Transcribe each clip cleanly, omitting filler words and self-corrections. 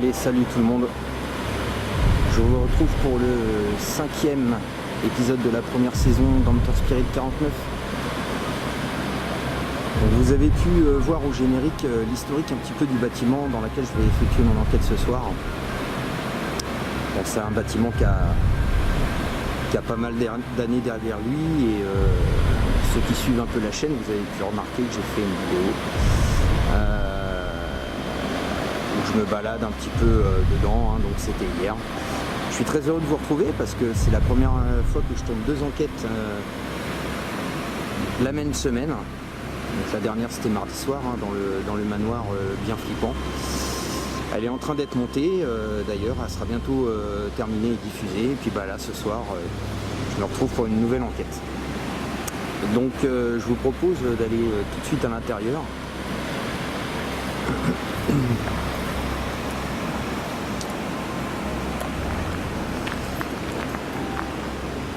Allez, salut tout le monde. Je vous retrouve pour le 5e épisode de la première saison d'Hunter Spirit 49. Vous avez pu voir au générique l'historique un petit peu du bâtiment dans lequel je vais effectuer mon enquête ce soir. Bon, c'est un bâtiment qui a pas mal d'années derrière lui et ceux qui suivent un peu la chaîne, vous avez pu remarquer que j'ai fait une vidéo où je me balade un petit peu dedans, donc c'était hier. Je suis très heureux de vous retrouver parce que c'est la première fois que je tourne 2 enquêtes la même semaine. Donc la dernière c'était mardi soir dans le manoir bien flippant. Elle est en train d'être montée d'ailleurs, elle sera bientôt terminée et diffusée. Et puis là ce soir je me retrouve pour une nouvelle enquête. Donc je vous propose d'aller tout de suite à l'intérieur.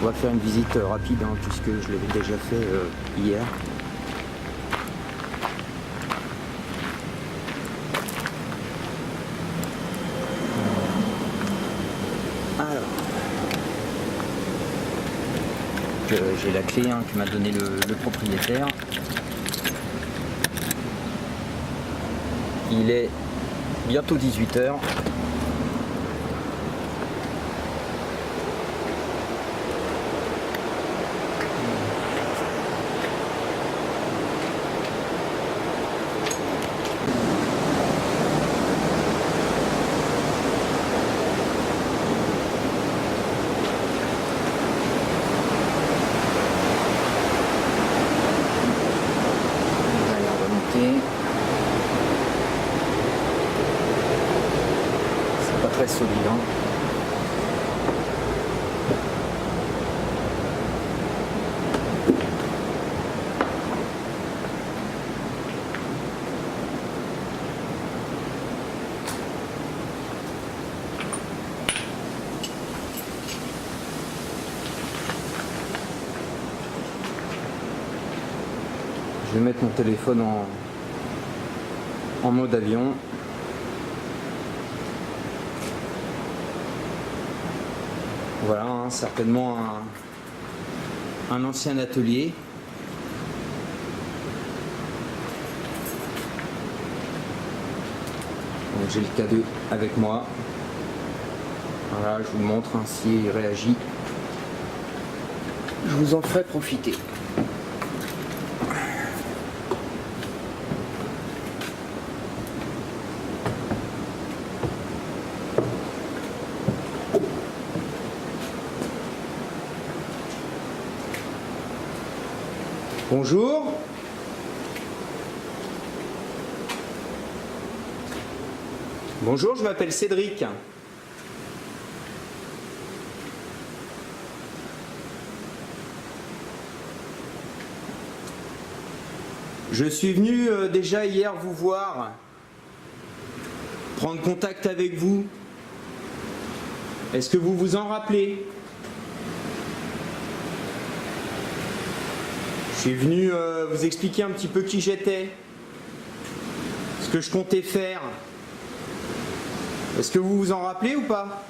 On va faire une visite rapide puisque je l'avais déjà fait hier. Alors, j'ai la clé que m'a donné le propriétaire. Il est bientôt 18 h. C'est pas très solide. Je vais mettre mon téléphone en mode avion. Voilà, certainement un ancien atelier. Donc j'ai le K2 avec moi. Voilà, je vous le montre s'il réagit. Je vous en ferai profiter. Bonjour. Bonjour, je m'appelle Cédric. Je suis venu déjà hier vous voir, prendre contact avec vous. Est-ce que vous vous en rappelez ? Je suis venu vous expliquer un petit peu qui j'étais, ce que je comptais faire. Est-ce que vous vous en rappelez ou pas ?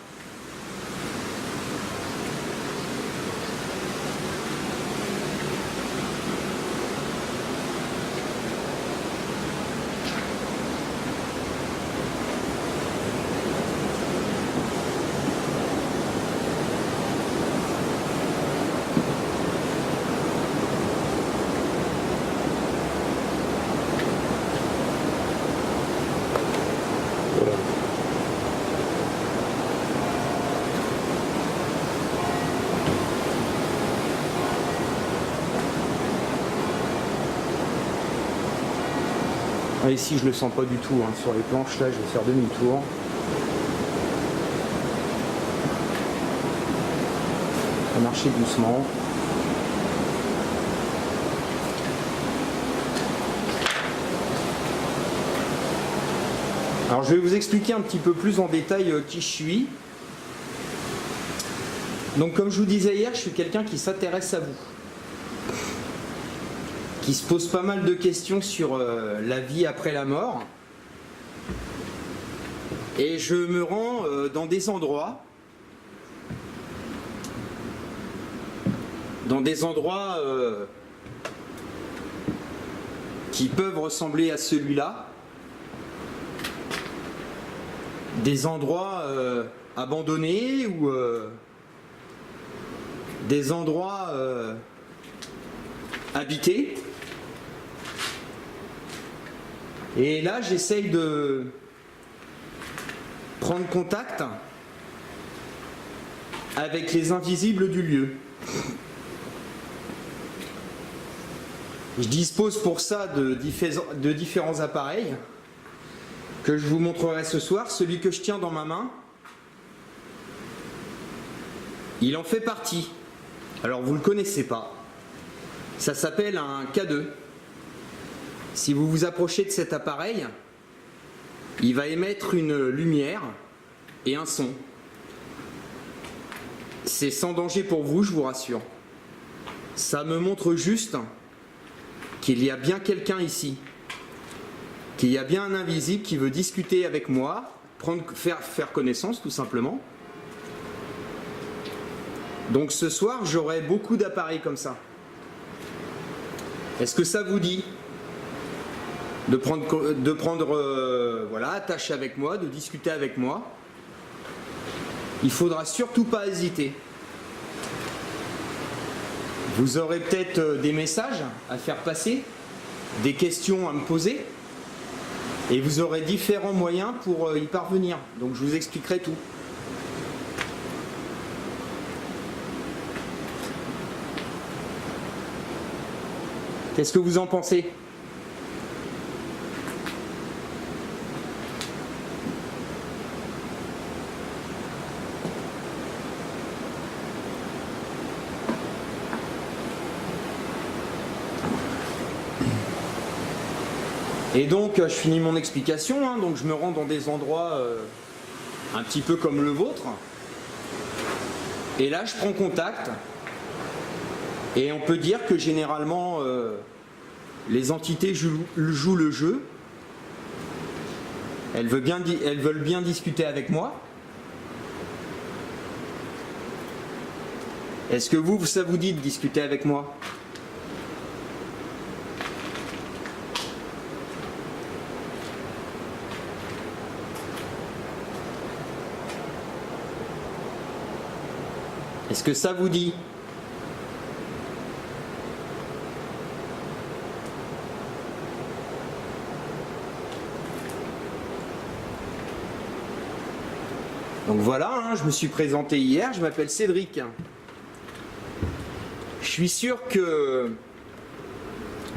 Ici je le sens pas du tout, sur les planches là je vais faire demi-tour. On va marcher doucement. Alors je vais vous expliquer un petit peu plus en détail qui je suis. Donc comme je vous disais hier, je suis quelqu'un qui s'intéresse à vous, qui se pose pas mal de questions sur la vie après la mort. Et je me rends dans des endroits qui peuvent ressembler à celui-là, des endroits abandonnés ou des endroits habités. Et là, j'essaye de prendre contact avec les invisibles du lieu. Je dispose pour ça de différents appareils que je vous montrerai ce soir. Celui que je tiens dans ma main, il en fait partie. Alors vous ne le connaissez pas. Ça s'appelle un K2. Si vous vous approchez de cet appareil, il va émettre une lumière et un son. C'est sans danger pour vous, je vous rassure. Ça me montre juste qu'il y a bien quelqu'un ici, qu'il y a bien un invisible qui veut discuter avec moi, faire connaissance tout simplement. Donc ce soir, j'aurai beaucoup d'appareils comme ça. Est-ce que ça vous dit de prendre voilà, attache avec moi, de discuter avec moi? Il faudra surtout pas hésiter. Vous aurez peut-être des messages à faire passer, des questions à me poser, et vous aurez différents moyens pour y parvenir. Donc je vous expliquerai tout. Qu'est-ce que vous en pensez ? Et donc, je finis mon explication, hein, donc je me rends dans des endroits un petit peu comme le vôtre. Et là, je prends contact. Et on peut dire que généralement, les entités jouent le jeu. Elles veulent bien discuter avec moi. Est-ce que ça vous dit de discuter avec moi ? Est-ce que ça vous dit ? Donc voilà, hein, je me suis présenté hier, je m'appelle Cédric. Je suis sûr que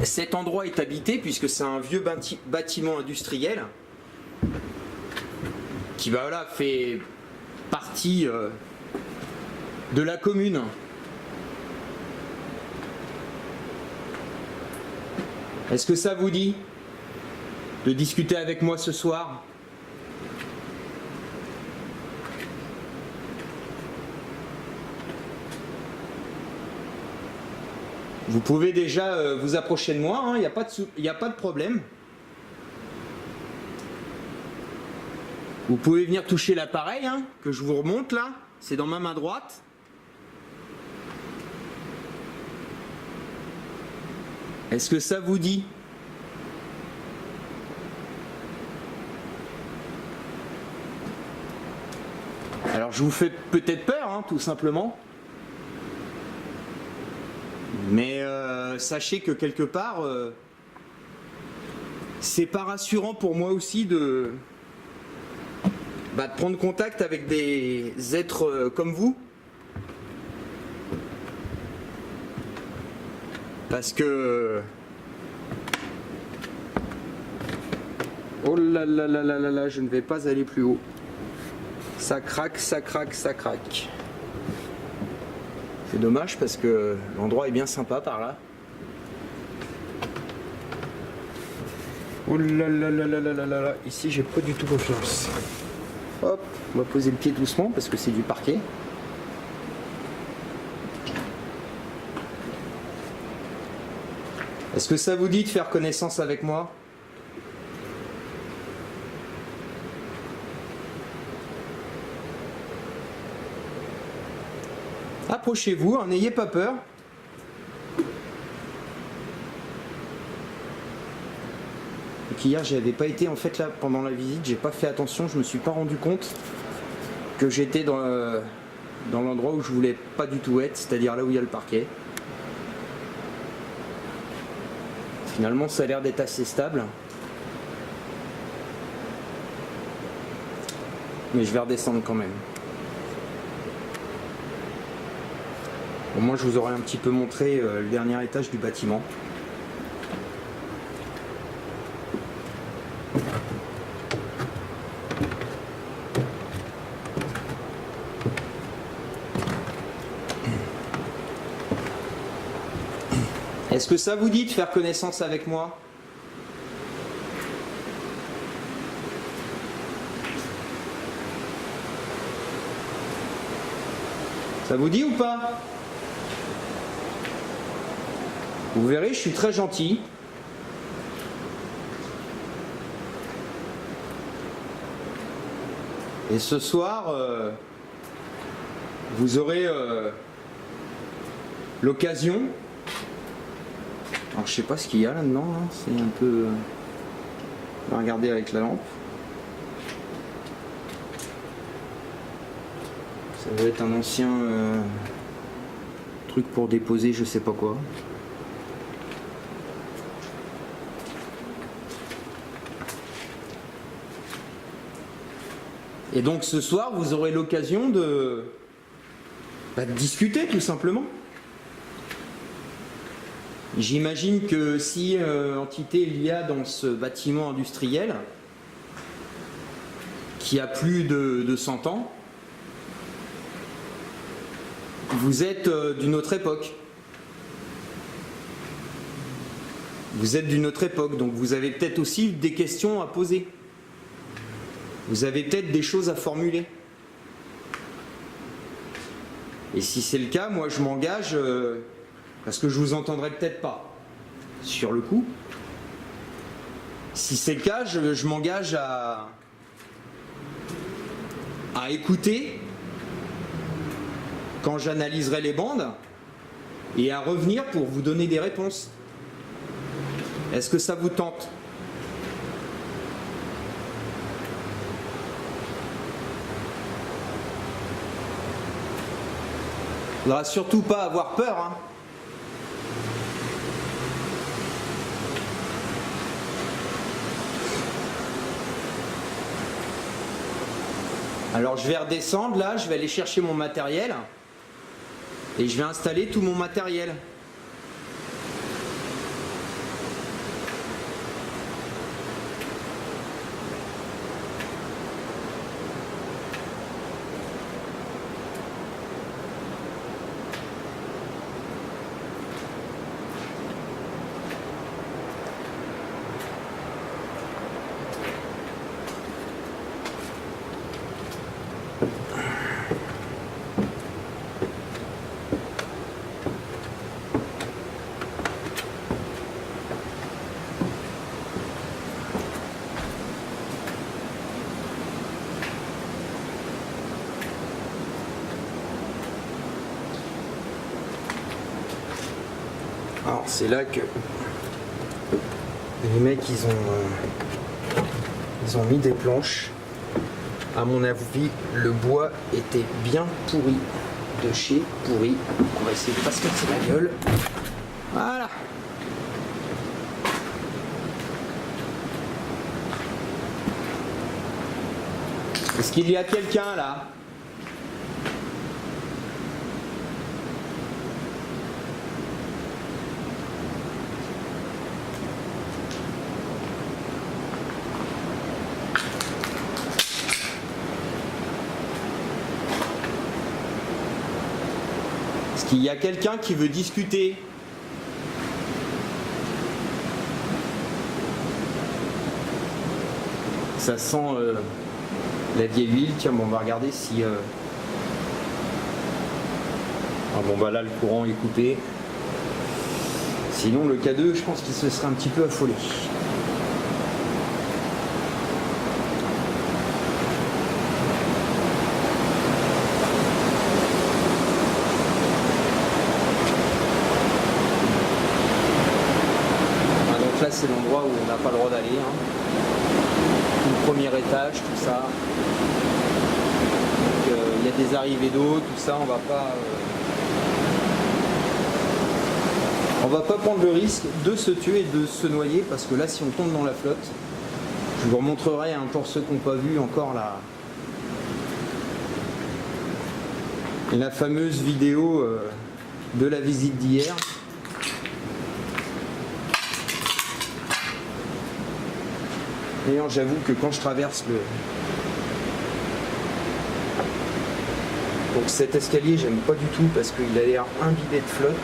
cet endroit est habité puisque c'est un vieux bâtiment industriel qui voilà, fait partie de la commune. Est-ce que ça vous dit de discuter avec moi ce soir ? Vous pouvez déjà vous approcher de moi, il n'y a pas de problème. Vous pouvez venir toucher l'appareil hein, que je vous remonte là, c'est dans ma main droite. Est-ce que ça vous dit ? Alors je vous fais peut-être peur, hein, tout simplement. Mais sachez que quelque part, c'est pas rassurant pour moi aussi de prendre contact avec des êtres comme vous. Parce que... Oh là là là là là là, je ne vais pas aller plus haut. Ça craque, ça craque, ça craque. C'est dommage parce que l'endroit est bien sympa par là. Oh là là là là là là là là. Ici j'ai pas du tout confiance. Hop, on va poser le pied doucement parce que c'est du parquet. Est-ce que ça vous dit de faire connaissance avec moi ? Approchez-vous, hein, n'ayez pas peur. Donc hier j'avais pas été en fait là pendant la visite, j'ai pas fait attention, je me suis pas rendu compte que j'étais dans l'endroit où je voulais pas du tout être, c'est-à-dire là où il y a le parquet. Finalement ça a l'air d'être assez stable. Mais je vais redescendre quand même. Au moins je vous aurais un petit peu montré le dernier étage du bâtiment. Est-ce que ça vous dit de faire connaissance avec moi ? Ça vous dit ou pas ? Vous verrez, je suis très gentil. Et ce soir, vous aurez l'occasion. Alors je sais pas ce qu'il y a là-dedans, hein. C'est un peu... On va regarder avec la lampe. Ça doit être un ancien truc pour déposer je sais pas quoi. Et donc ce soir vous aurez l'occasion de discuter tout simplement. J'imagine que si entité il y a dans ce bâtiment industriel qui a plus de 100 ans, vous êtes d'une autre époque. Vous êtes d'une autre époque, donc vous avez peut-être aussi des questions à poser. Vous avez peut-être des choses à formuler. Et si c'est le cas, moi je m'engage, parce que je vous entendrai peut-être pas sur le coup. Si c'est le cas, je m'engage à écouter quand j'analyserai les bandes et à revenir pour vous donner des réponses. Est-ce que ça vous tente ? Il ne faudra surtout pas avoir peur, hein. Alors je vais redescendre là, je vais aller chercher mon matériel et je vais installer tout mon matériel. Alors c'est là que les mecs ils ont mis des planches. À mon avis le bois était bien pourri, de chez pourri. On va essayer de pas se casser la gueule. Voilà. Est-ce qu'il y a quelqu'un là ? Est-ce qu'il y a quelqu'un qui veut discuter ? Ça sent la vieille huile. Tiens, bon, on va regarder si... Ah bon, bah là, le courant est coupé. Sinon, le K2, je pense qu'il se serait un petit peu affolé. endroits où on n'a pas le droit d'aller. Hein. Tout le premier étage, tout ça. Donc il y a des arrivées d'eau, tout ça, on va pas prendre le risque de se tuer et de se noyer, parce que là, si on tombe dans la flotte, je vous remontrerai hein, pour ceux qui n'ont pas vu encore la fameuse vidéo de la visite d'hier. D'ailleurs, j'avoue que quand je traverse donc cet escalier, j'aime pas du tout parce qu'il a l'air imbibé de flotte.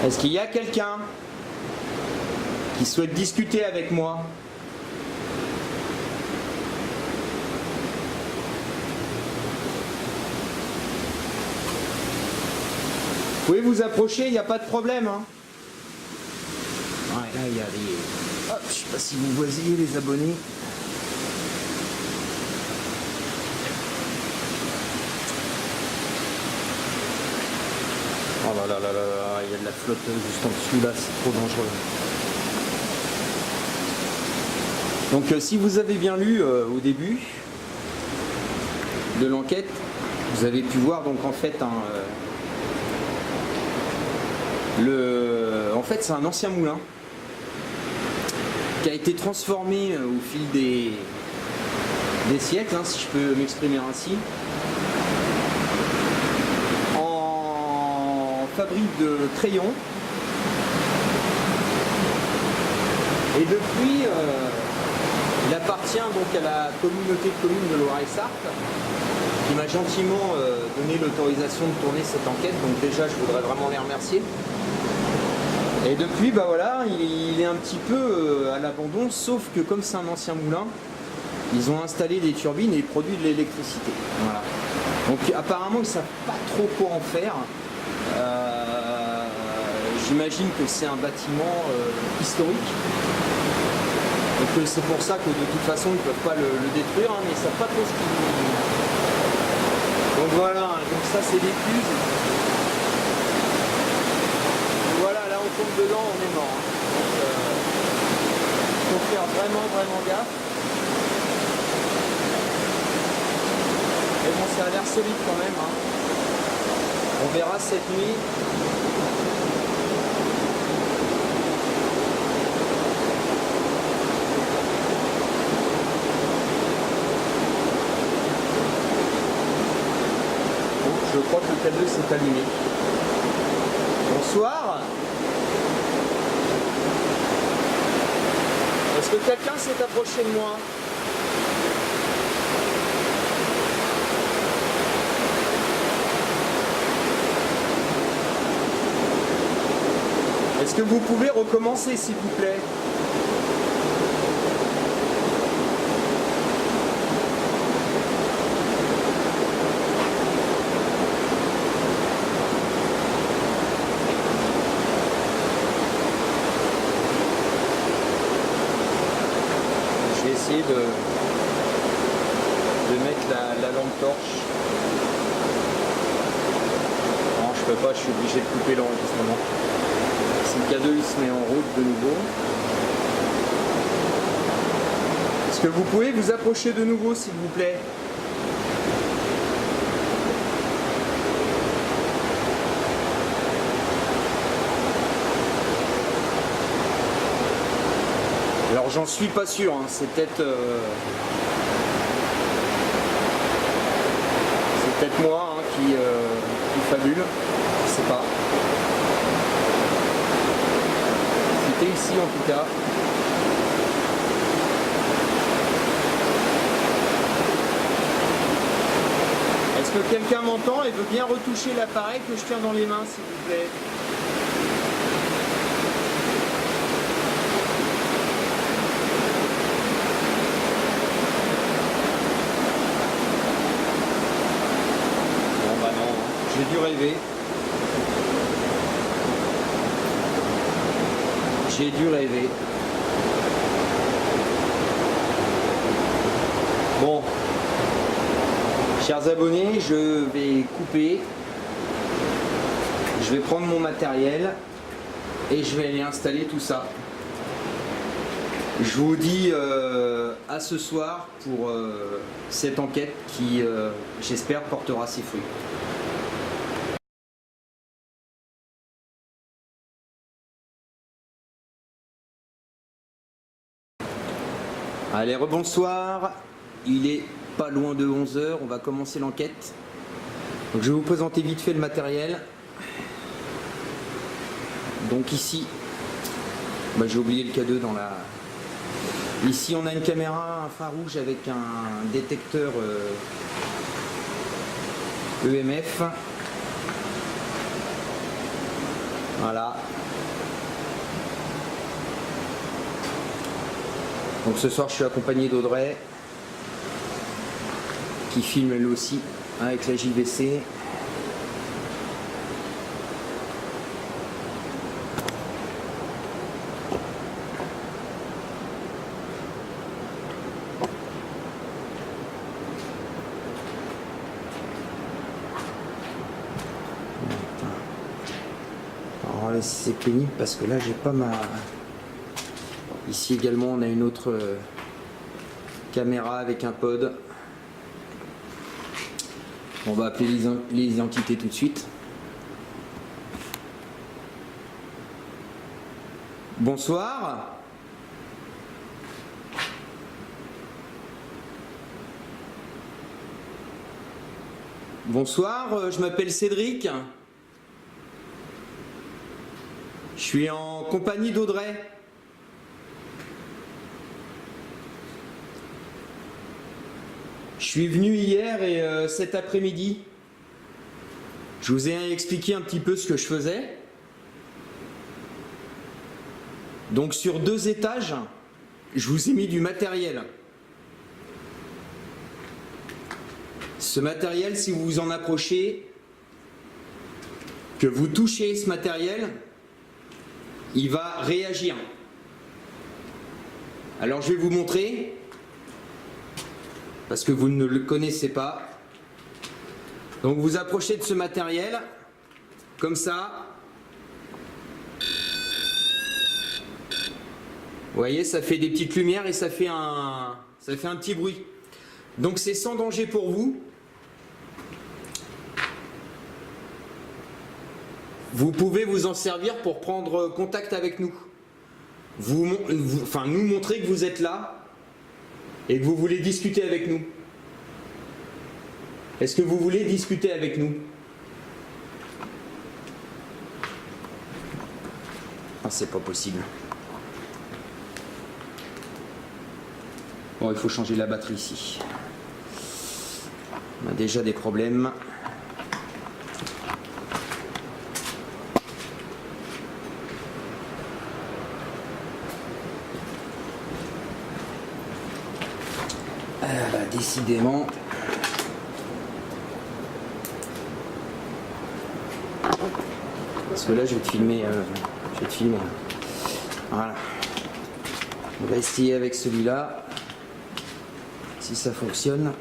Est-ce qu'il y a quelqu'un qui souhaite discuter avec moi? Vous pouvez vous approcher, il n'y a pas de problème. Hein. Ouais, là, il y a des... Hop, je ne sais pas si vous voyez les abonnés. Oh là là là là, il y a de la flotte juste en dessous là, c'est trop dangereux. Donc si vous avez bien lu au début de l'enquête, vous avez pu voir donc en fait en fait c'est un ancien moulin qui a été transformé au fil des siècles, hein, si je peux m'exprimer ainsi, fabrique de crayons, et depuis il appartient donc à la communauté de communes de Loire-et-Sarthe qui m'a gentiment donné l'autorisation de tourner cette enquête, donc déjà je voudrais vraiment les remercier. Et depuis bah voilà, il est un petit peu à l'abandon, sauf que comme c'est un ancien moulin, ils ont installé des turbines et ils produisent de l'électricité. Voilà. Donc apparemment ils ne savent pas trop quoi en faire. J'imagine que c'est un bâtiment historique et que c'est pour ça que de toute façon ils ne peuvent pas le détruire, hein, mais ils ne savent pas trop ce qu'ils... Donc voilà, donc ça c'est l'écluse. Voilà, là on tombe dedans, on est mort. Hein. Donc il faut faire vraiment gaffe. Mais bon, ça a l'air solide quand même. Hein. On verra cette nuit. Je crois que le K2 s'est allumé. Bonsoir. Est-ce que quelqu'un s'est approché de moi? Est-ce que vous pouvez recommencer s'il vous plaît? De mettre la lampe torche. Non, je peux pas, je suis obligé de couper l'enregistrement. Si le K2 il se met en route de nouveau. Est-ce que vous pouvez vous approcher de nouveau s'il vous plaît? Alors j'en suis pas sûr, hein. C'est peut-être moi hein, qui fabule, je sais pas. C'était ici en tout cas. Est-ce que quelqu'un m'entend et veut bien retoucher l'appareil que je tiens dans les mains s'il vous plaît? J'ai dû rêver. J'ai dû rêver. Bon, chers abonnés, je vais couper. Je vais prendre mon matériel et je vais aller installer tout ça. Je vous dis à ce soir pour cette enquête qui, j'espère, portera ses fruits. Allez, rebonsoir. Il est pas loin de 11 h, on va commencer l'enquête. Donc je vais vous présenter vite fait le matériel. Donc ici, j'ai oublié le K2 dans la... Ici on a une caméra infrarouge avec un détecteur EMF. Voilà. Donc ce soir je suis accompagné d'Audrey qui filme elle aussi avec la JVC. Alors c'est pénible parce que là j'ai pas ma... Ici également on a une autre caméra avec un pod. On va appeler les entités tout de suite. Bonsoir. Bonsoir, je m'appelle Cédric. Je suis en compagnie d'Audrey. Je suis venu hier et cet après-midi. Je vous ai expliqué un petit peu ce que je faisais. Donc sur 2 étages, je vous ai mis du matériel. Ce matériel, si vous vous en approchez, que vous touchez ce matériel, il va réagir. Alors je vais vous montrer, parce que vous ne le connaissez pas. Donc vous approchez de ce matériel, comme ça. Vous voyez, ça fait des petites lumières et ça fait un petit bruit. Donc c'est sans danger pour vous. Vous pouvez vous en servir pour prendre contact avec nous. Nous montrer que vous êtes là et que vous voulez discuter avec nous. Est-ce que vous voulez discuter avec nous? Ah, c'est pas possible. Bon, il faut changer la batterie ici. On a déjà des problèmes. Décidément. Parce que là, je vais te filmer. Voilà. On va essayer avec celui-là. Si ça fonctionne.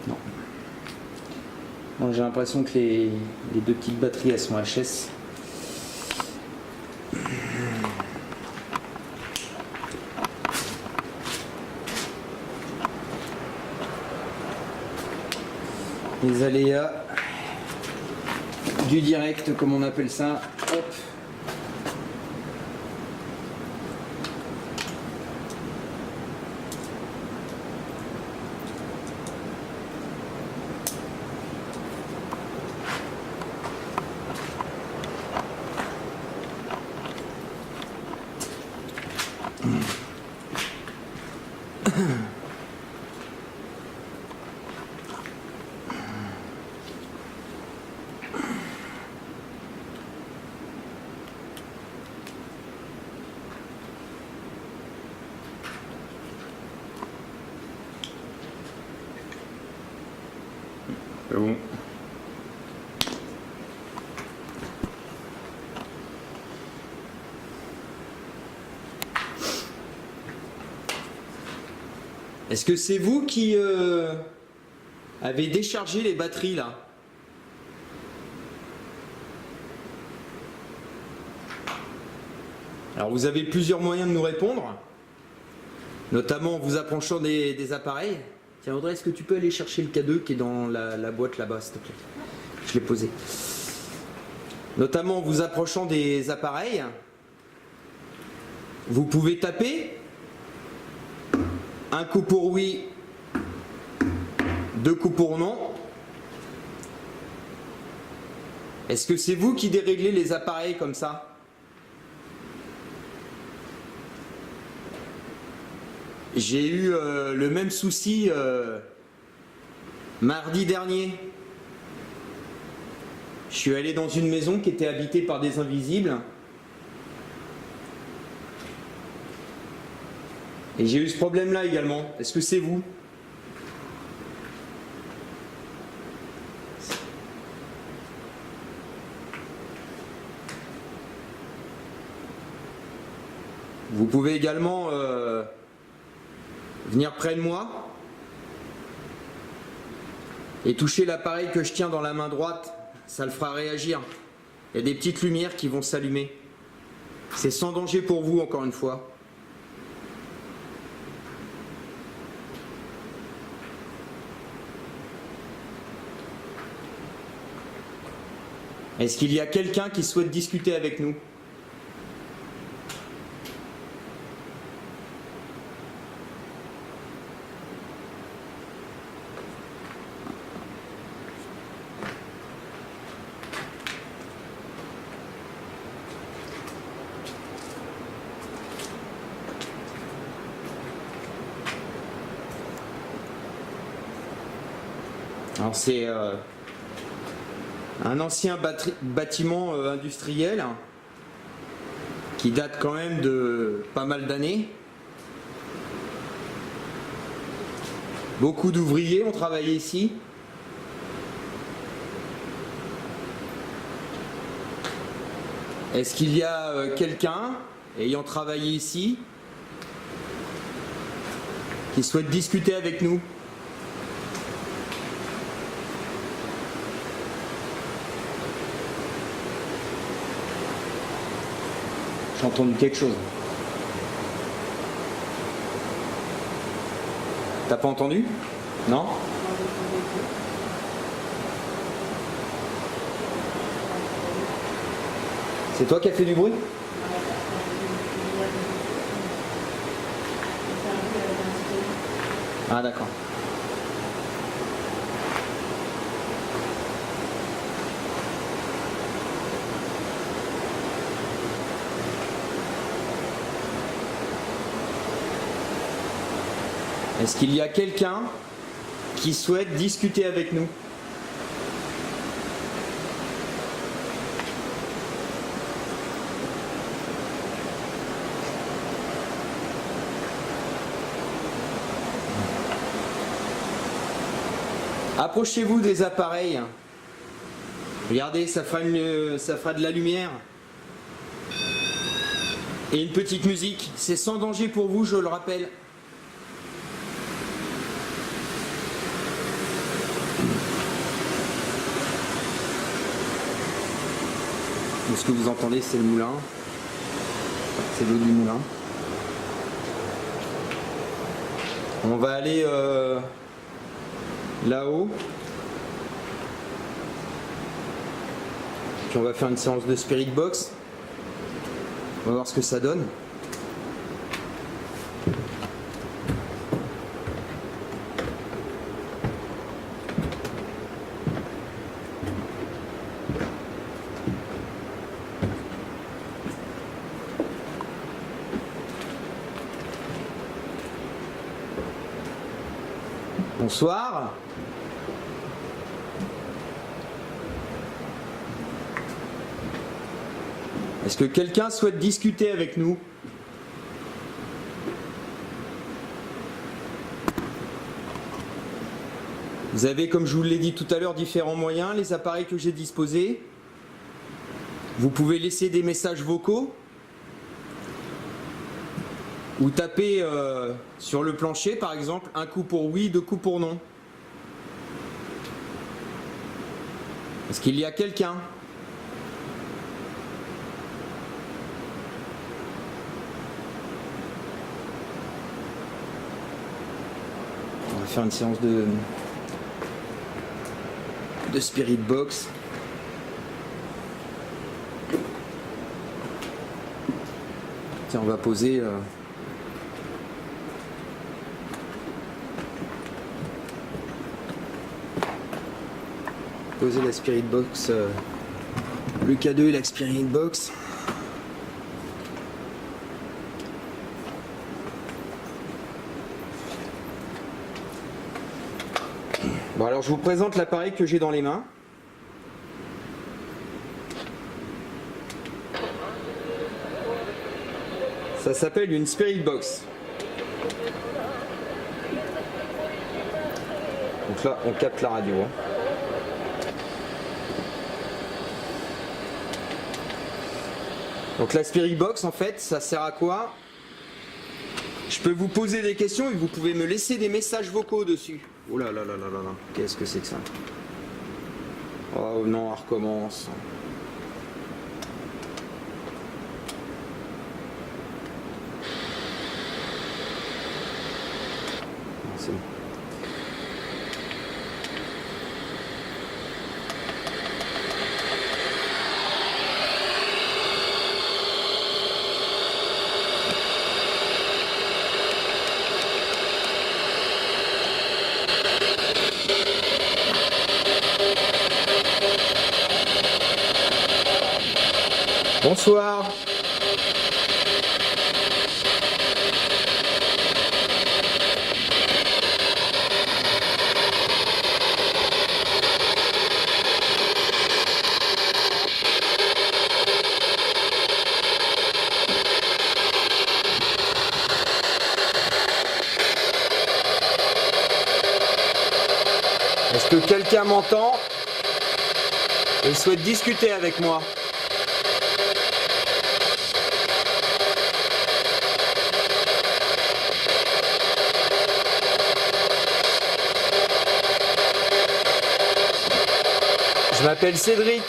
Non. Bon, j'ai l'impression que les 2 petites batteries elles sont HS. Les aléas du direct, comme on appelle ça. Hop. C'est bon. Est-ce que c'est vous qui avez déchargé les batteries là? Alors vous avez plusieurs moyens de nous répondre, notamment en vous approchant des appareils. Tiens Audrey, est-ce que tu peux aller chercher le K2 qui est dans la boîte là-bas, s'il te plaît? Je l'ai posé. Notamment en vous approchant des appareils, vous pouvez taper un coup pour oui, deux coups pour non. Est-ce que c'est vous qui déréglez les appareils comme ça? J'ai eu le même souci mardi dernier. Je suis allé dans une maison qui était habitée par des invisibles. Et j'ai eu ce problème-là également. Est-ce que c'est vous? Vous pouvez également venir près de moi et toucher l'appareil que je tiens dans la main droite. Ça le fera réagir. Il y a des petites lumières qui vont s'allumer. C'est sans danger pour vous, encore une fois. Est-ce qu'il y a quelqu'un qui souhaite discuter avec nous? Alors c'est un ancien bâtiment industriel qui date quand même de pas mal d'années. Beaucoup d'ouvriers ont travaillé ici. Est-ce qu'il y a quelqu'un ayant travaillé ici qui souhaite discuter avec nous? J'ai entendu quelque chose. T'as pas entendu? Non? C'est toi qui as fait du bruit? Ah d'accord. Est-ce qu'il y a quelqu'un qui souhaite discuter avec nous? Approchez-vous des appareils. Regardez, ça fera de la lumière. Et une petite musique. C'est sans danger pour vous, je le rappelle. Ce que vous entendez, c'est le moulin. C'est l'eau du moulin. On va aller là-haut. Puis on va faire une séance de spirit box. On va voir ce que ça donne. Bonsoir. Est-ce que quelqu'un souhaite discuter avec nous? Vous avez, comme je vous l'ai dit tout à l'heure, différents moyens, les appareils que j'ai disposés. Vous pouvez laisser des messages vocaux ou taper sur le plancher, par exemple, un coup pour oui, deux coups pour non. Est-ce qu'il y a quelqu'un? On va faire une séance de Spirit Box. Tiens, on va poser la Spirit Box, le K2 et la Spirit Box. Bon, alors je vous présente l'appareil que j'ai dans les mains. Ça s'appelle une Spirit Box. Donc là, on capte la radio. Donc la Spirit Box, en fait, ça sert à quoi? Je peux vous poser des questions et vous pouvez me laisser des messages vocaux dessus. Oh là là là là là là, qu'est-ce que c'est que ça? Oh non, on recommence. C'est bon. Bonsoir. Est-ce que quelqu'un m'entend et souhaite discuter avec moi? Je m'appelle Cédric.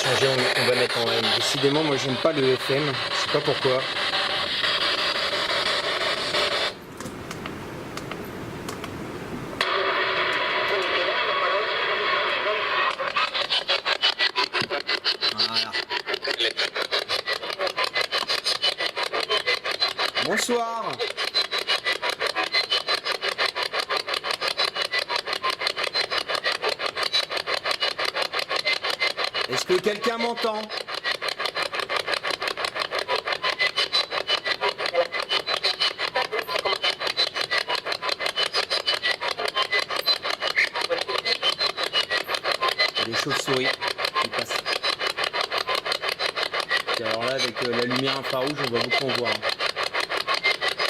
Changer, on va mettre en M. Décidément, moi j'aime pas le FM, je sais pas pourquoi. Voilà. Bonsoir. Est-ce que quelqu'un m'entend? Il y a des chauves-souris qui passent. Et alors là, avec la lumière infrarouge, on va beaucoup en voir.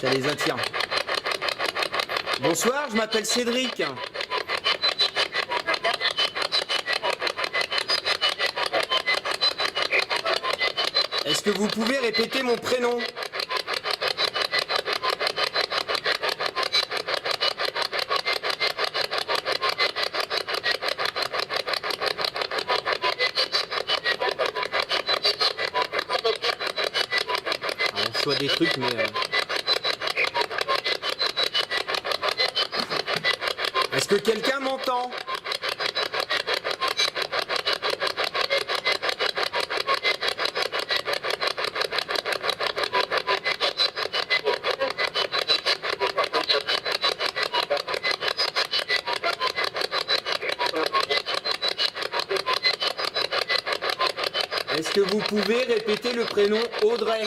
Ça les attire. Bonsoir, je m'appelle Cédric. Est-ce que vous pouvez répéter mon prénom? On reçoit des trucs, mais... Est-ce que quelqu'un m'entend? Est-ce que vous pouvez répéter le prénom Audrey?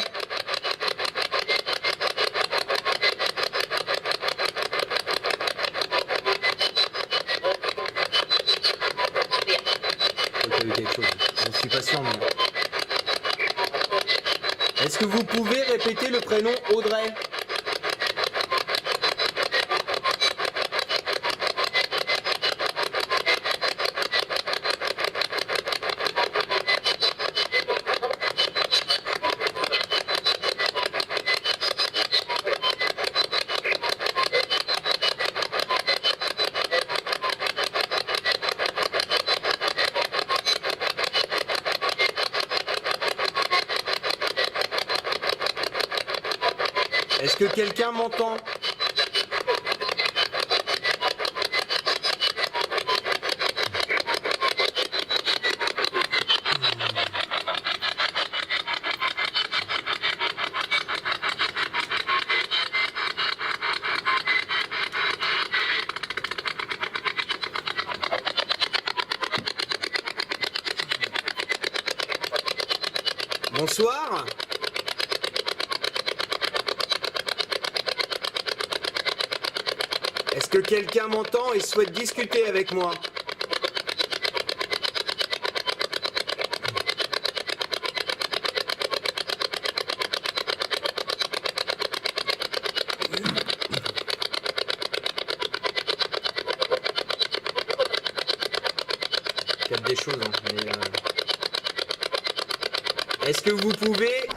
Je crois qu'il y a eu quelque chose. Je ne suis pas sûr, mais... Est-ce que vous pouvez répéter le prénom Audrey? Est-ce que quelqu'un m'entend? Bonsoir. Est-ce que quelqu'un m'entend et souhaite discuter avec moi? Il y a des choses, hein, mais est-ce que vous pouvez...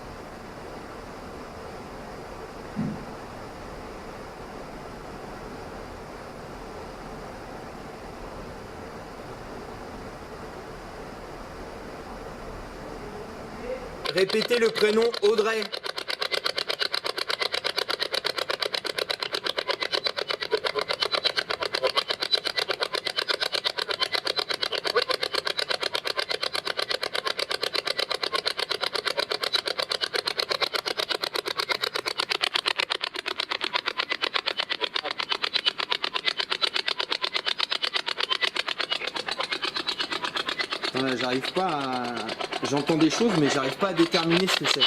répéter le prénom Audrey? J'arrive pas à... J'entends des choses, mais j'arrive pas à déterminer ce que c'est.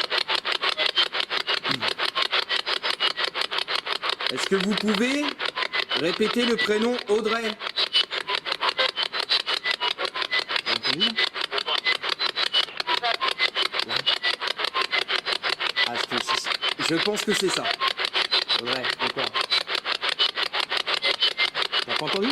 Est-ce que vous pouvez répéter le prénom Audrey? Ah, je pense que c'est ça. Audrey, d'accord. T'as pas entendu?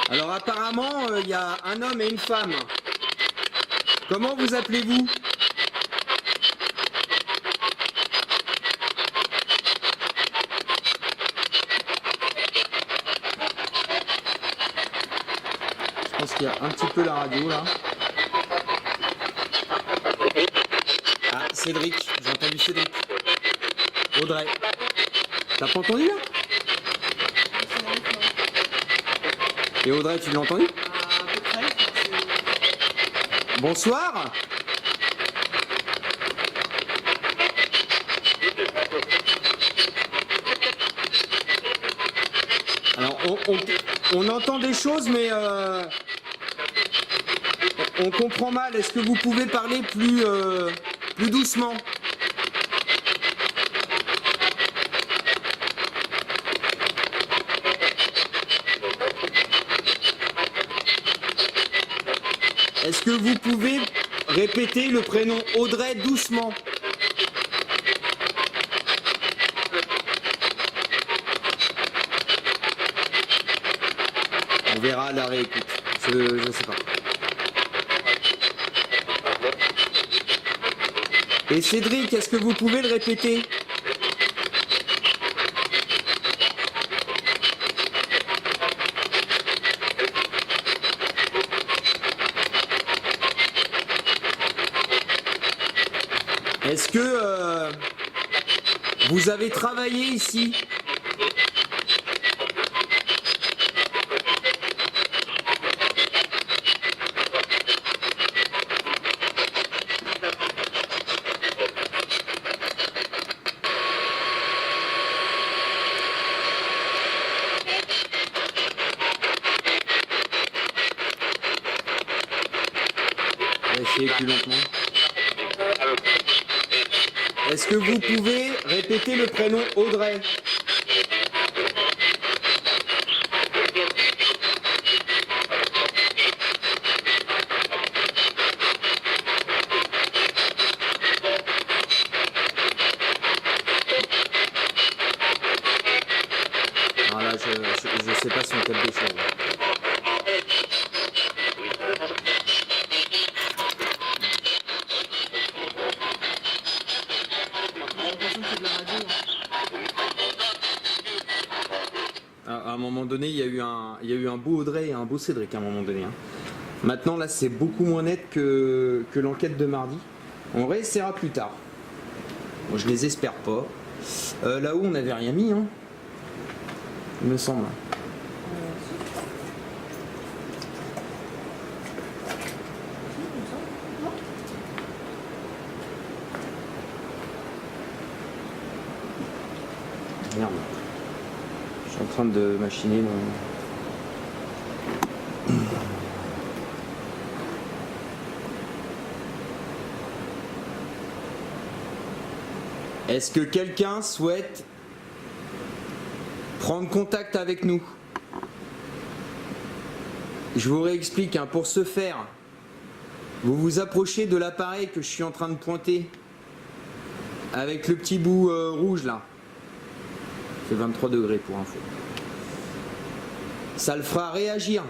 Alors apparemment, il y a un homme et une femme. Comment vous appelez-vous? Je pense qu'il y a un petit peu la radio là. Ah, Cédric, j'ai entendu Cédric. Audrey. T'as pas entendu là? Et Audrey, tu l'as entendu? À peu près. Bonsoir. Alors, on entend des choses, mais on comprend mal. Est-ce que vous pouvez parler plus doucement? Est-ce que vous pouvez répéter le prénom Audrey doucement? On verra la réécoute. Je sais pas. Et Cédric, est-ce que vous pouvez le répéter? Est-ce que vous avez travaillé ici? On va essayer plus lentement. Est-ce que vous pouvez répéter le prénom Audrey? moment donné, il y a eu un beau Audrey et un beau Cédric à un moment donné. Hein. Maintenant, là, c'est beaucoup moins net que l'enquête de mardi. On réessayera plus tard. Bon, je les espère pas. Là-haut, on n'avait rien mis, hein, il me semble. Merde. Je suis en train de machiner. Est-ce que quelqu'un souhaite prendre contact avec nous? Je vous réexplique, hein, pour ce faire, vous vous approchez de l'appareil que je suis en train de pointer avec le petit bout rouge là. C'est 23 degrés pour info. Ça le fera réagir.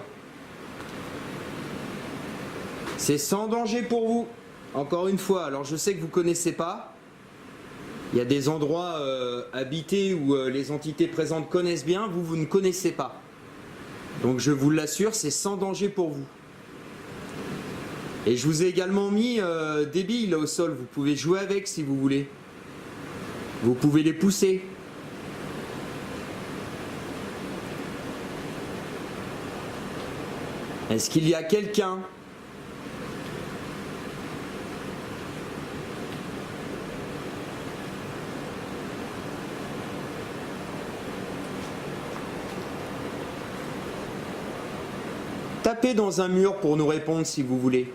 C'est sans danger pour vous. Encore une fois, alors je sais que vous ne connaissez pas. Il y a des endroits habités où les entités présentes connaissent bien, vous ne connaissez pas. Donc je vous l'assure, c'est sans danger pour vous. Et je vous ai également mis des billes là au sol, vous pouvez jouer avec si vous voulez. Vous pouvez les pousser. Est-ce qu'il y a quelqu'un ? Tapez dans un mur pour nous répondre si vous voulez.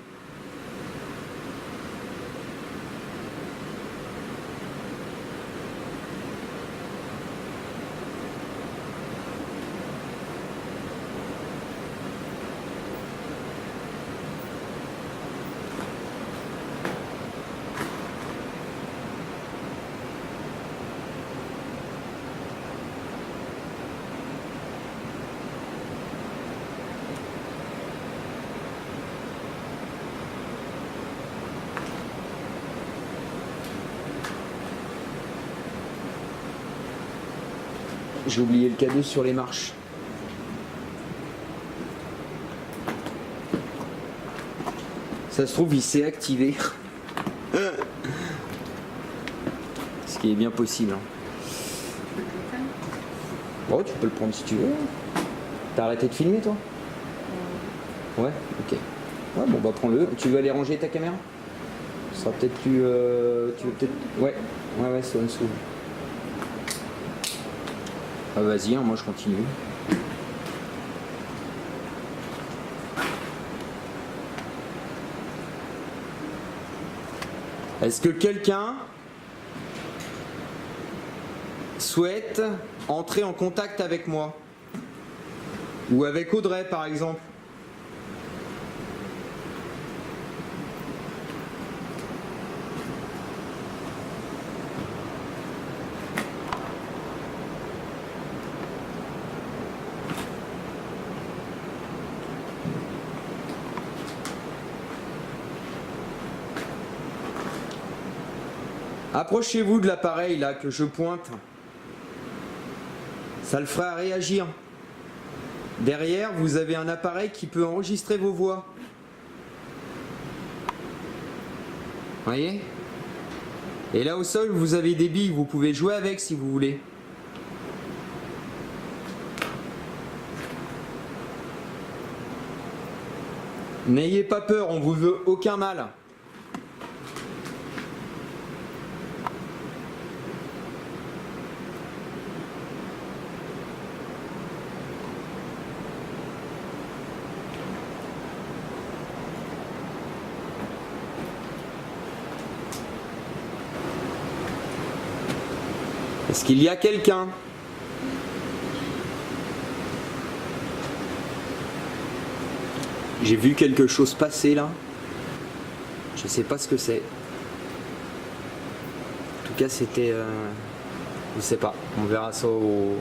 J'ai oublié le cadeau sur les marches. Ça se trouve, il s'est activé. Ce qui est bien possible. Bon, tu peux le prendre si tu veux. T'as arrêté de filmer, toi? Ouais, ok. Ouais, bon, bah prends-le. Tu veux aller ranger ta caméra? Ce sera peut-être plus... tu veux peut-être... Ouais, c'est en dessous. Ah, vas-y, hein, moi je continue. Est-ce que quelqu'un souhaite entrer en contact avec moi? Ou avec Audrey par exemple? Approchez-vous de l'appareil là que je pointe. Ça le fera réagir. Derrière, vous avez un appareil qui peut enregistrer vos voix. Voyez? Et là au sol, vous avez des billes, vous pouvez jouer avec si vous voulez. N'ayez pas peur, on vous veut aucun mal. Est-ce qu'il y a quelqu'un? J'ai vu quelque chose passer là. Je sais pas ce que c'est. En tout cas, c'était... je sais pas. On verra ça au...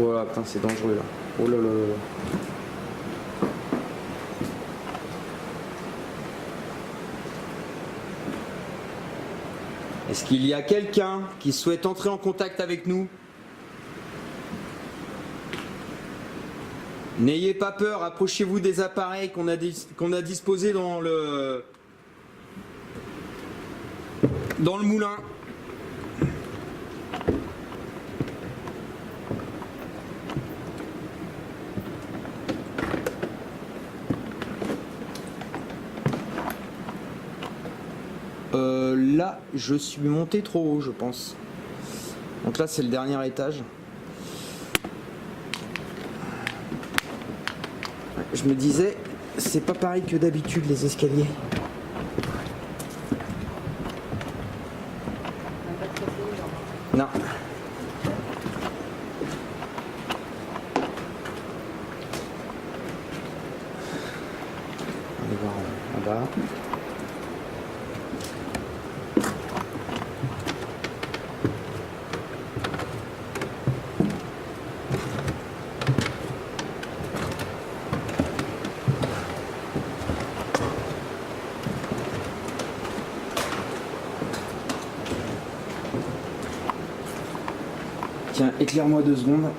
Oh là, putain, c'est dangereux là. Oh là là là là. Est-ce qu'il y a quelqu'un qui souhaite entrer en contact avec nous? N'ayez pas peur, approchez-vous des appareils qu'on a disposés dans le moulin. Là, je suis monté trop haut, je pense. Donc là, c'est le dernier étage. Je me disais, c'est pas pareil que d'habitude les escaliers. Non. On va voir en bas. Tiens, éclaire-moi 2 secondes.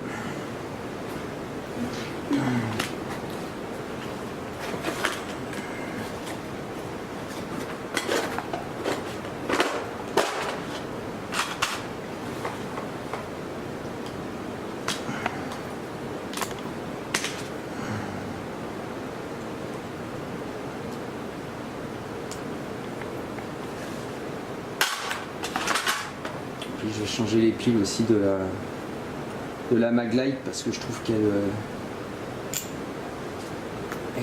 Puis je vais changer les piles aussi de la Maglite parce que je trouve qu'elle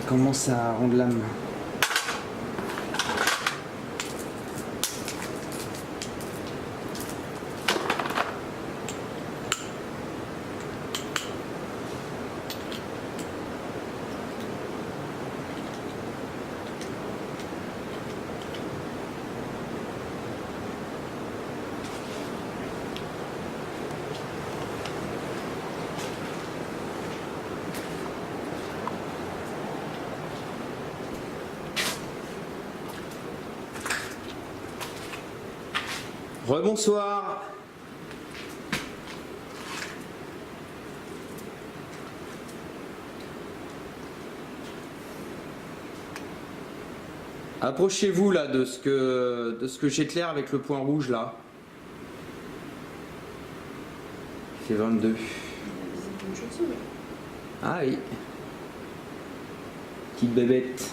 commence à rendre l'âme. Rebonsoir. Approchez-vous là de ce que j'éclaire avec le point rouge là. Il fait 22. Ah oui. Petite bébête.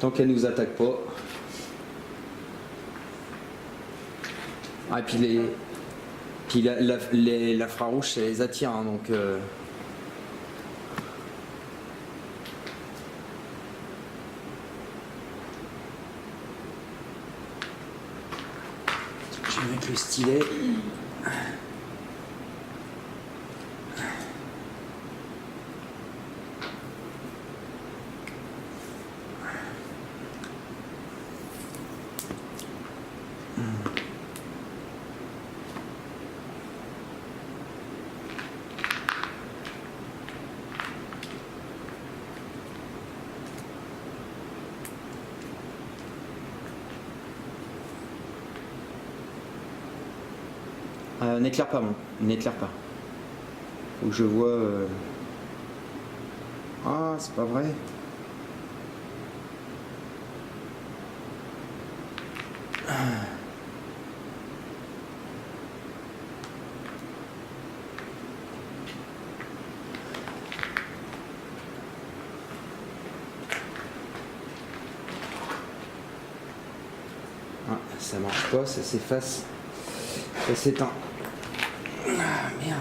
Tant qu'elle nous attaque pas. Ah, et puis l'infrarouge, ça les attire, hein, donc... Je vais mettre le stylet. N'éclaire pas, bon. N'éclaire pas. Faut que je vois... Ah, c'est pas vrai. Ah, ça marche pas, ça s'efface. Ça s'éteint. Ah, merde.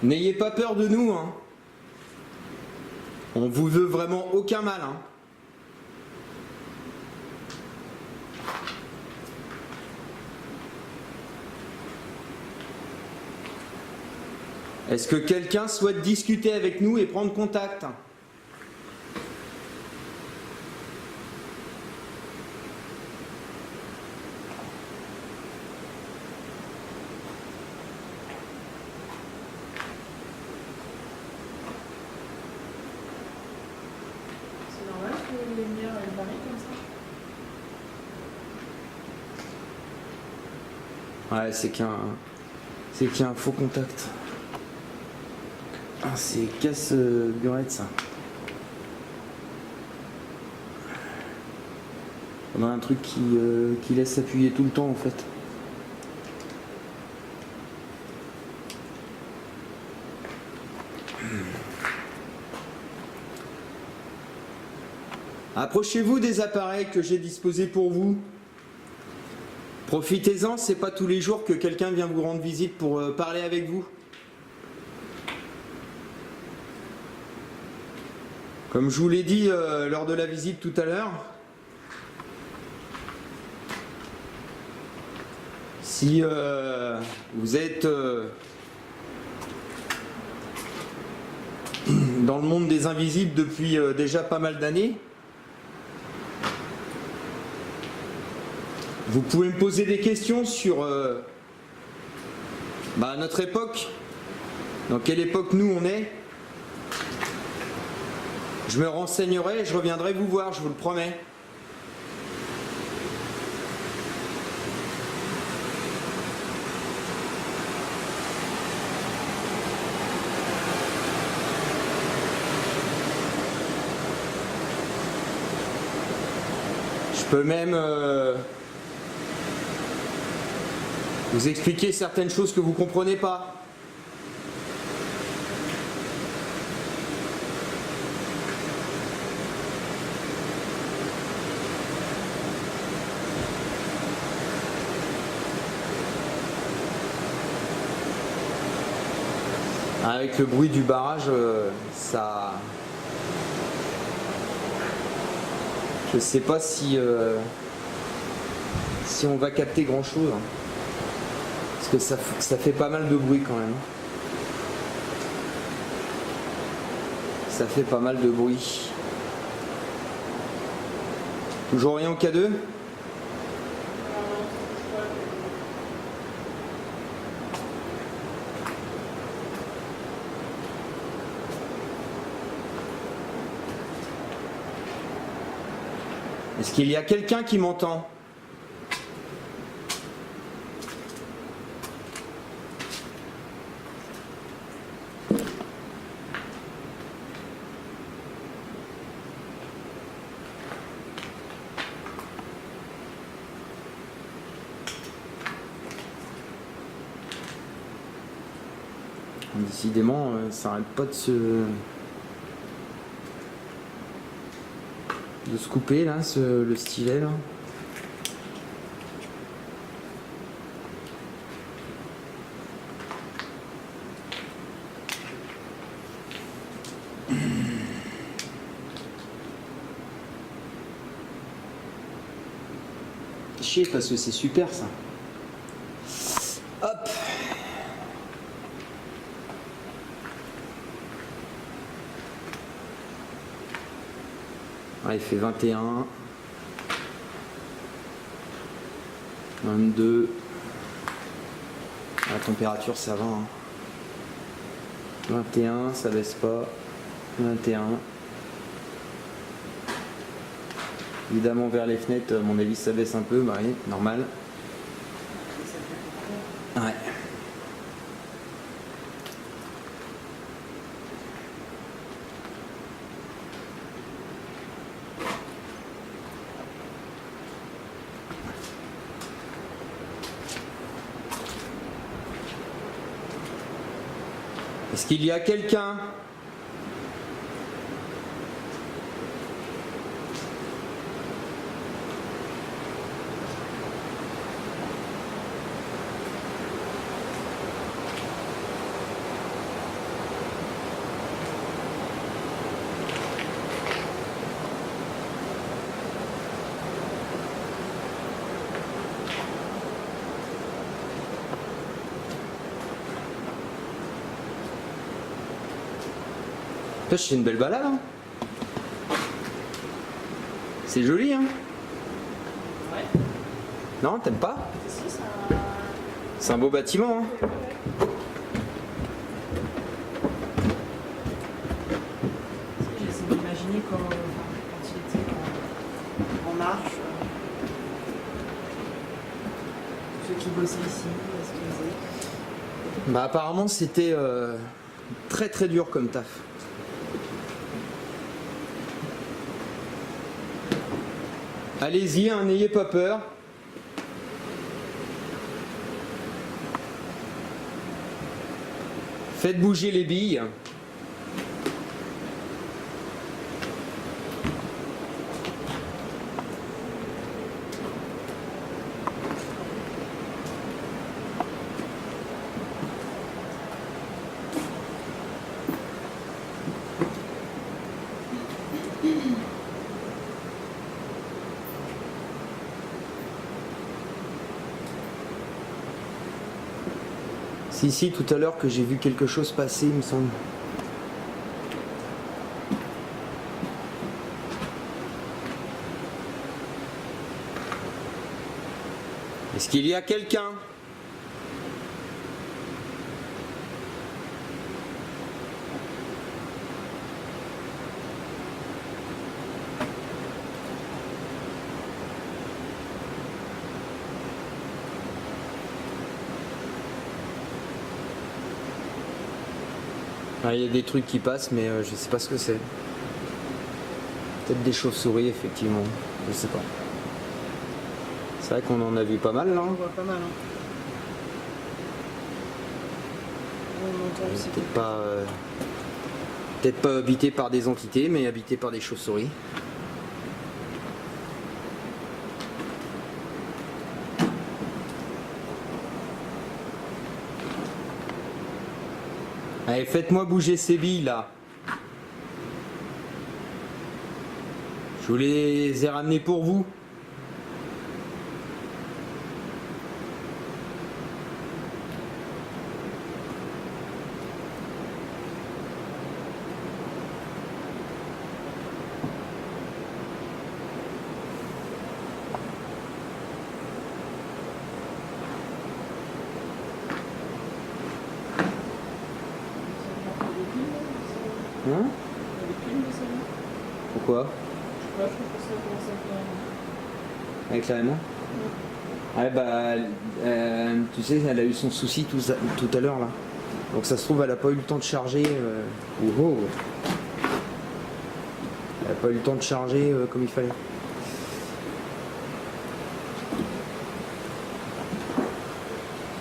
N'ayez pas peur de nous, hein. On vous veut vraiment aucun mal, hein. Est-ce que quelqu'un souhaite discuter avec nous et prendre contact? C'est normal que les lumières elles varient comme ça? Ouais, c'est qu'il y a un faux contact. Ah, c'est casse-burette ça. On a un truc qui laisse appuyer tout le temps en fait. Approchez-vous des appareils que j'ai disposés pour vous. Profitez-en, c'est pas tous les jours que quelqu'un vient vous rendre visite pour parler avec vous. Comme je vous l'ai dit lors de la visite tout à l'heure, si vous êtes dans le monde des invisibles depuis déjà pas mal d'années, vous pouvez me poser des questions sur notre époque, dans quelle époque nous on est. Je me renseignerai et je reviendrai vous voir, je vous le promets. Je peux même vous expliquer certaines choses que vous ne comprenez pas. Avec le bruit du barrage, ça... Je sais pas si on va capter grand chose. Hein. Parce que ça fait pas mal de bruit quand même. Ça fait pas mal de bruit. Toujours rien au K2 ? Est-ce qu'il y a quelqu'un qui m'entend ? Décidément, ça n'arrête pas de se couper là, le stylet là. Chier parce que c'est super ça. Hop. Ah, il fait 21, 22, la température ça va, hein. 21, ça baisse pas, 21, évidemment vers les fenêtres, à mon avis ça baisse un peu, bah oui, normal. Ouais. Est-ce qu'il y a quelqu'un ? C'est une belle balade, hein. C'est joli, hein. Ouais. Non, t'aimes pas? Si, ça. C'est un beau bâtiment, hein. J'essaie d'imaginer quand il était en marche. Ceux qui bossaient ici, ce qu'ils faisaient. Bah apparemment c'était très très dur comme taf. Allez-y, hein, n'ayez pas peur. Faites bouger les billes. Si, tout à l'heure que j'ai vu quelque chose passer, il me semble. Est-ce qu'il y a quelqu'un? Ah, il y a des trucs qui passent, mais je sais pas ce que c'est. Peut-être des chauves-souris, effectivement. Je sais pas. C'est vrai qu'on en a vu pas mal, là. On voit pas mal. Hein. On entend aussi Peut-être pas habité par des entités, mais habité par des chauves-souris. Allez, faites-moi bouger ces billes là. Je vous les ai ramenées pour vous. Hein? Pourquoi? Je trouve que ça commence à faire. Avec la Raymond? Ouais, bah, tu sais, elle a eu son souci tout à l'heure là. Donc ça se trouve, elle a pas eu le temps de charger. Elle a pas eu le temps de charger comme il fallait.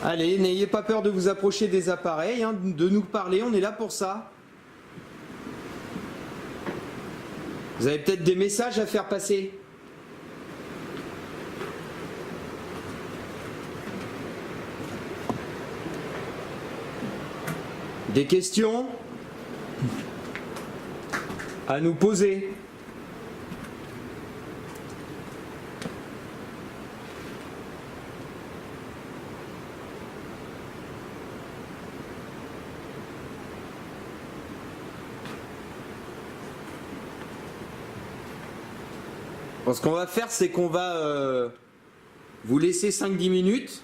Allez, n'ayez pas peur de vous approcher des appareils, hein, de nous parler, on est là pour ça. Vous avez peut-être des messages à faire passer. Des questions à nous poser. Bon, ce qu'on va faire, c'est qu'on va vous laisser 5-10 minutes.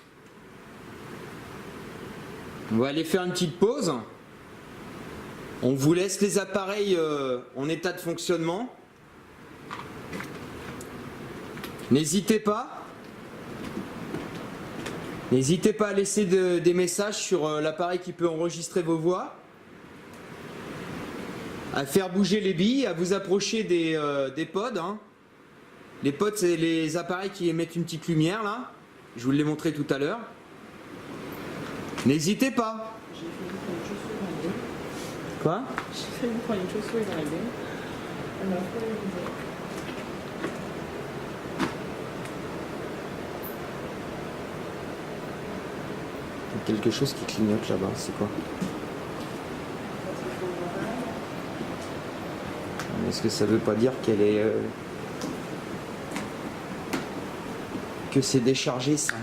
On va aller faire une petite pause. On vous laisse les appareils en état de fonctionnement. N'hésitez pas. N'hésitez pas à laisser des messages sur l'appareil qui peut enregistrer vos voix. À faire bouger les billes, à vous approcher des pods. Hein. Les pods, c'est les appareils qui émettent une petite lumière là. Je vous l'ai montré tout à l'heure. N'hésitez pas. Quoi? J'ai failli me prendre une chauve-souris dans la gueule. Elle m'a fait Il y a quelque chose qui clignote là-bas, c'est quoi? Est-ce que ça veut pas dire qu'elle est... que c'est déchargé ça?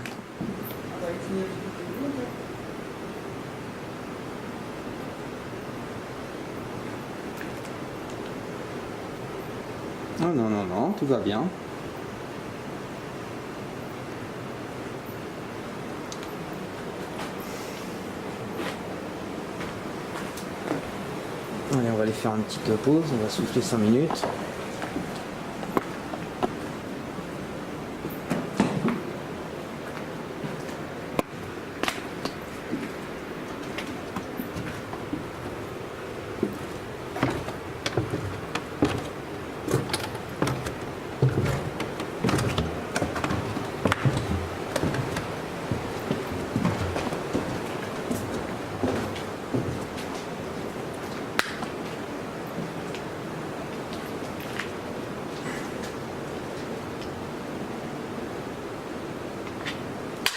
Oh non, non, non, tout va bien. Allez, on va aller faire une petite pause, on va souffler 5 minutes.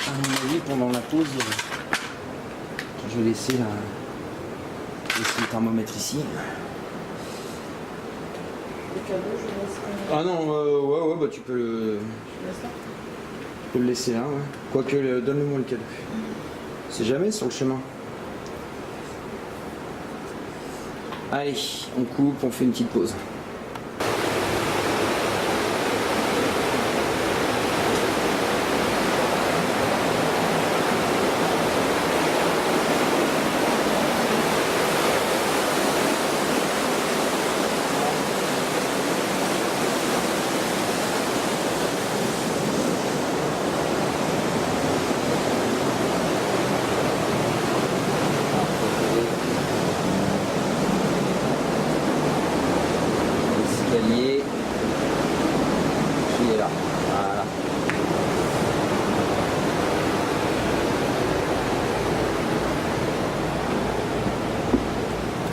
À mon avis, pendant la pause, je vais laisser le thermomètre ici. Le cadeau, je laisse. Ah non, ouais, bah tu peux Je laisse là. le laisser là, ouais. Quoique, donne-le-moi le cadeau. C'est jamais sur le chemin. Allez, on coupe, on fait une petite pause. L'escalier qui est là. Voilà.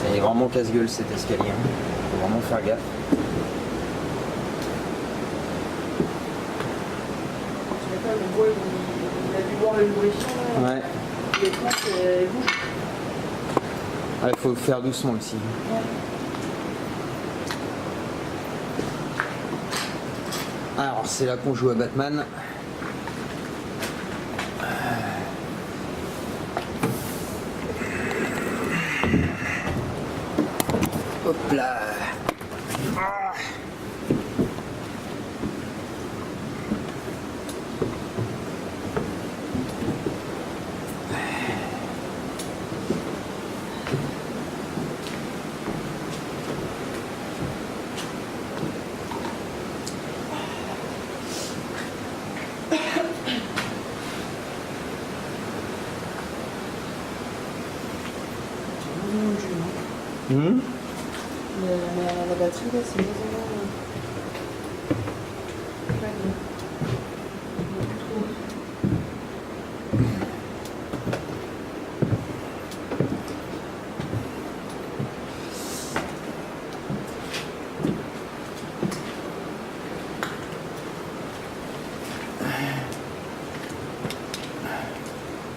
Il est vraiment casse-gueule cet escalier. Faut vraiment faire gaffe. Tu m'étonnes, le bois, il a dû voir l'évolution là. Ouais. Les plantes, elles bougent. Il faut faire doucement ici. Ouais. Alors c'est là qu'on joue à Batman. Hop là. Ah. Hum. La batterie là, c'est vraiment. Pas bien.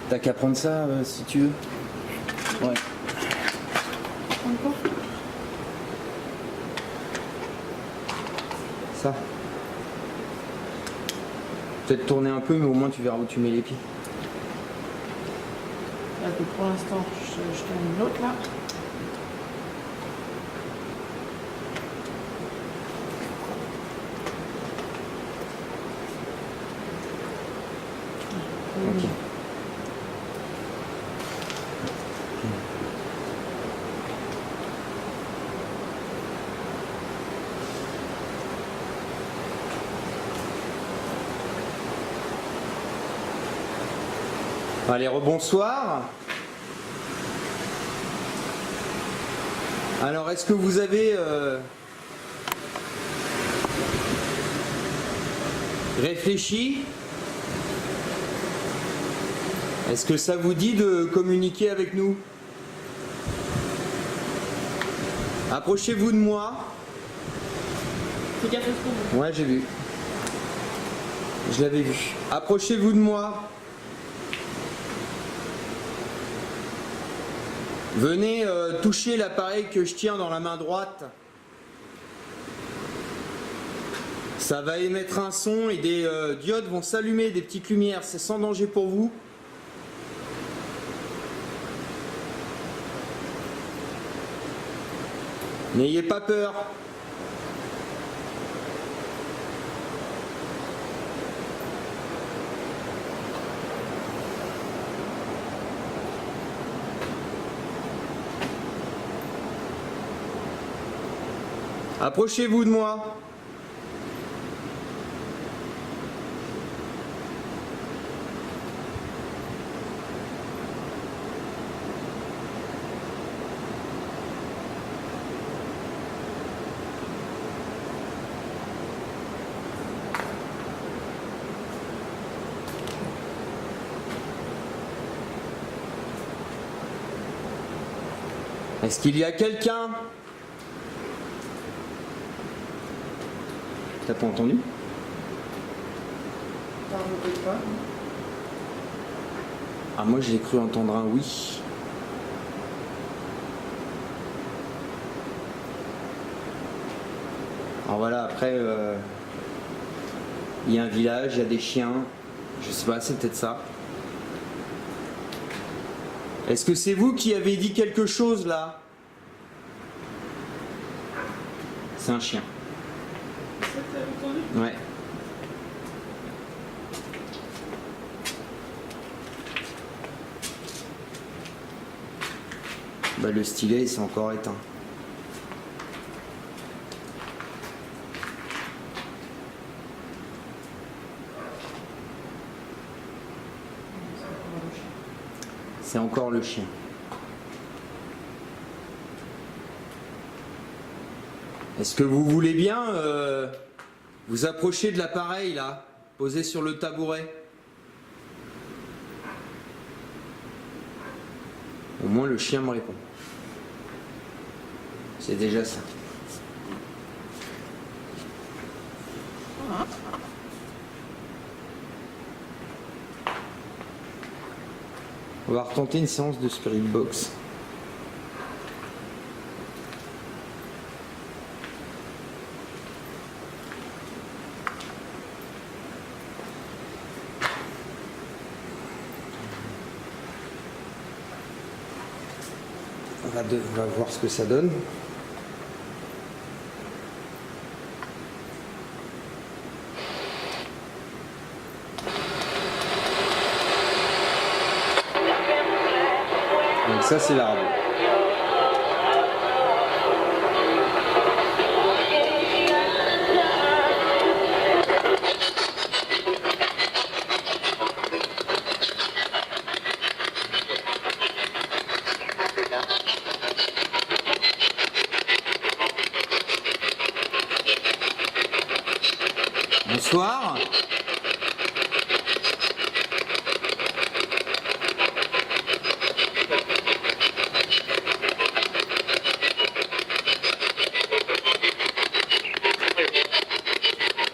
T'as qu'à prendre ça si tu veux. Ouais. Encore. Ça. Peut-être tourner un peu, mais au moins tu verras où tu mets les pieds. Là, pour l'instant, je termine l'autre là. Ok. Allez, rebonsoir. Alors, est-ce que vous avez réfléchi? Est-ce que ça vous dit de communiquer avec nous? Approchez-vous de moi. C'est café fou. Ouais, j'ai vu. Je l'avais vu. Approchez-vous de moi. Venez toucher l'appareil que je tiens dans la main droite. Ça va émettre un son et des diodes vont s'allumer, des petites lumières. C'est sans danger pour vous. N'ayez pas peur. Approchez-vous de moi. Est-ce qu'il y a quelqu'un? T'as pas entendu? Ah, moi j'ai cru entendre un oui. Alors voilà, après, il y a un village, il y a des chiens. Je sais pas, c'est peut-être ça. Est-ce que c'est vous qui avez dit quelque chose là? C'est un chien. Ouais. Bah, le stylet il s'est encore éteint. C'est encore le chien. Est-ce que vous voulez bien vous approcher de l'appareil là, posé sur le tabouret? Au moins le chien me répond. C'est déjà ça. On va retenter une séance de Spirit Box. On va voir ce que ça donne. Donc ça c'est la radio. Bonsoir.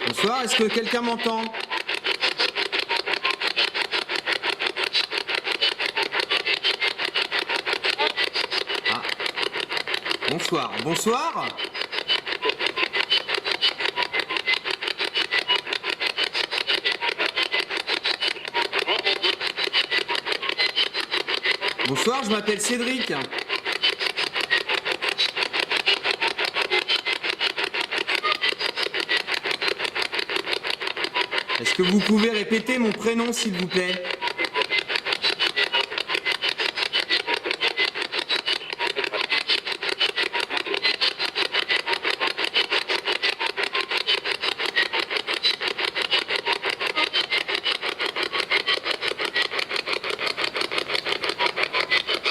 Bonsoir, est-ce que quelqu'un m'entend? Ah. Bonsoir, bonsoir. Bonsoir, je m'appelle Cédric. Est-ce que vous pouvez répéter mon prénom, s'il vous plaît?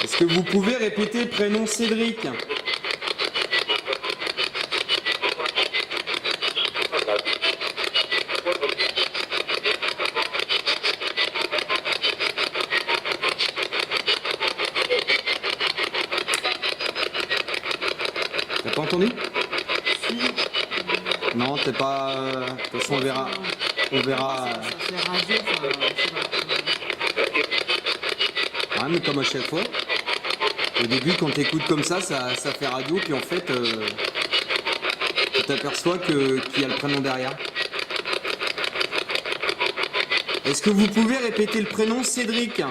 Est-ce que vous pouvez répéter le prénom Cédric? T'as pas entendu? Non, t'es pas... De toute façon, on verra. On verra... Ça fait radio, enfin, je sais pas. Ah, mais comme à chaque fois. Au début, quand t'écoutes comme ça fait radio, puis en fait, tu t'aperçois qu'il y a le prénom derrière. Est-ce que vous pouvez répéter le prénom Cédric?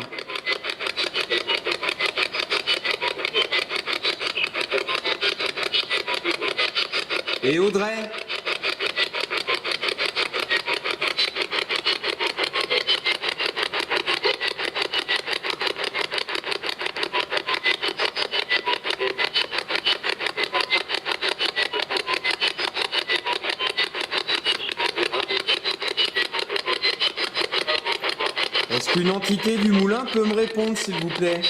Et Audrey? Est-ce qu'une entité du moulin peut me répondre, s'il vous plaît?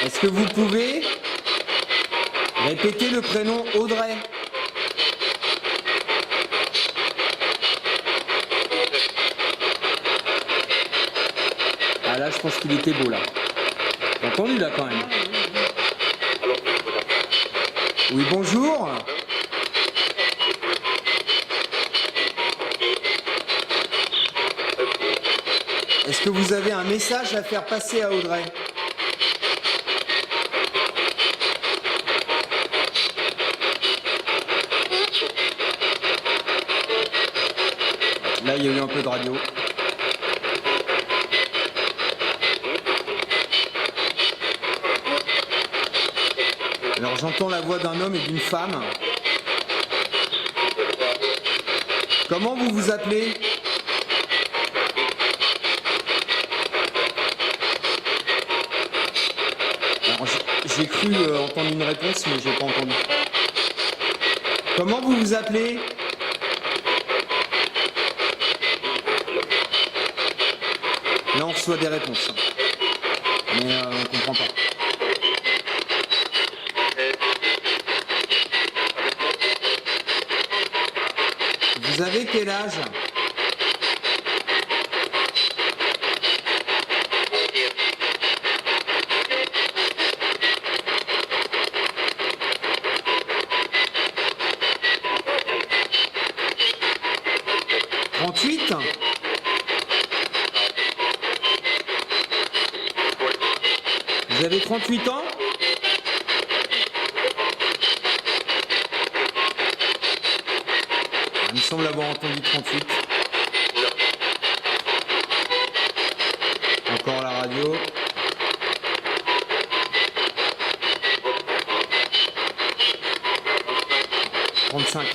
Est-ce que vous pouvez répéter le prénom Audrey? Ah là, je pense qu'il était beau là. T'as entendu là quand même? Oui, bonjour. Est-ce que vous avez un message à faire passer à Audrey? Là, il y a eu un peu de radio. Alors, j'entends la voix d'un homme et d'une femme. Comment vous vous appelez? Alors, j'ai cru entendre une réponse, mais j'ai pas entendu. Comment vous vous appelez? Là, on reçoit des réponses. Mais on ne comprend pas. Vous avez quel âge? « 38 » Vous avez 38 ans? Il me semble avoir entendu 38. Encore la radio. « 35.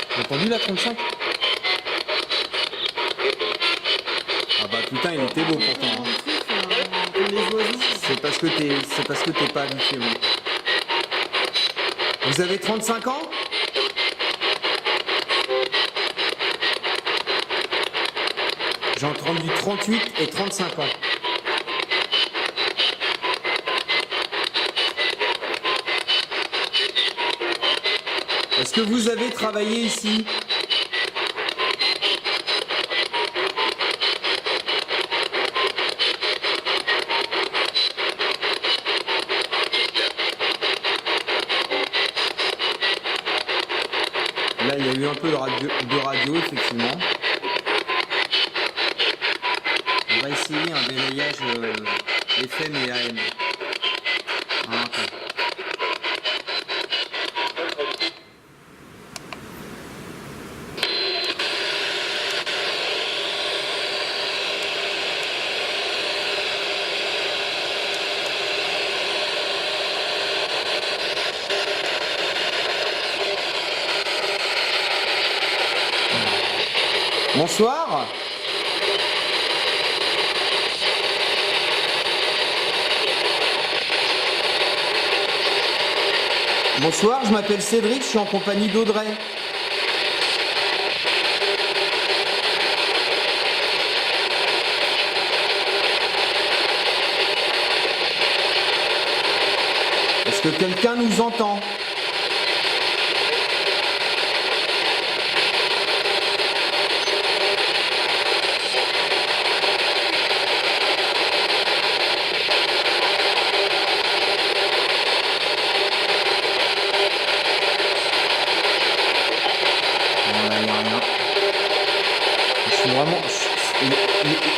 T'as entendu la 35? Ah bah putain, il était beau pourtant. Hein. C'est parce que t'es pas habitué. Bon. Vous avez 35 ans? J'ai entendu 38 et 35 ans. Est-ce que vous avez travaillé ici? Là, il y a eu un peu de radio effectivement. On va essayer un balayage FM et AM. Ah, okay. Bonsoir. Bonsoir, je m'appelle Cédric, je suis en compagnie d'Audrey. Est-ce que quelqu'un nous entend?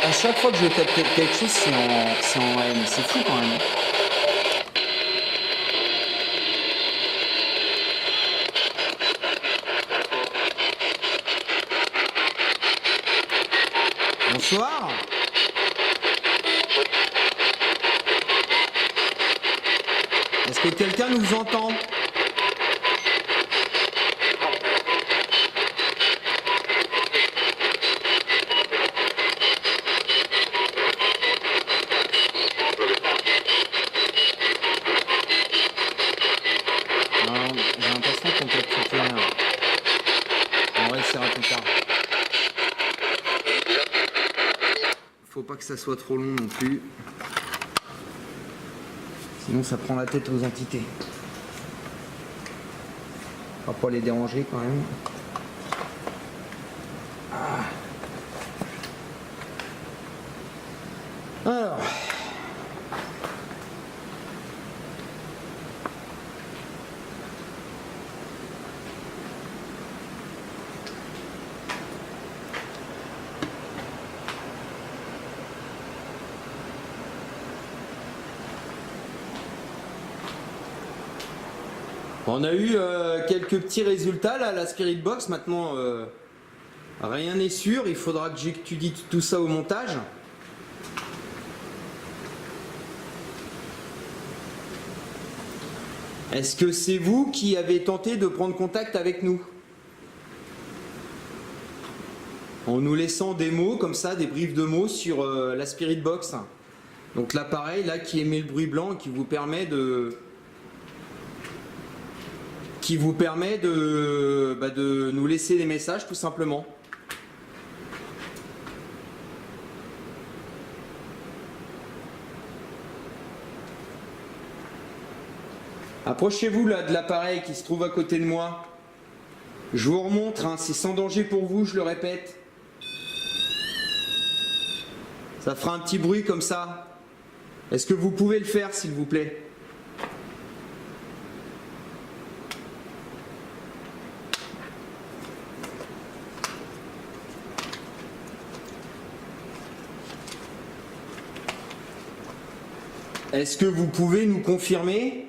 À chaque fois que je tape quelque chose, c'est en AM. C'est fou quand même. Est-ce que quelqu'un nous entend? J'ai l'impression qu'on peut plus rien. On réessayera plus tard. Faut pas que ça soit trop long non plus. Sinon ça prend la tête aux entités. On va pas les déranger quand même. Alors. On a eu quelques petits résultats là, la Spirit Box. Maintenant, rien n'est sûr. Il faudra que j'étudie tout ça au montage. Est-ce que c'est vous qui avez tenté de prendre contact avec nous? En nous laissant des mots comme ça, des briefs de mots sur la Spirit Box. Donc l'appareil là qui émet le bruit blanc et qui vous permet de... de nous laisser des messages tout simplement. Approchez-vous là de l'appareil qui se trouve à côté de moi. Je vous remontre, hein, c'est sans danger pour vous, je le répète. Ça fera un petit bruit comme ça. Est-ce que vous pouvez le faire s'il vous plaît ? Est-ce que vous pouvez nous confirmer,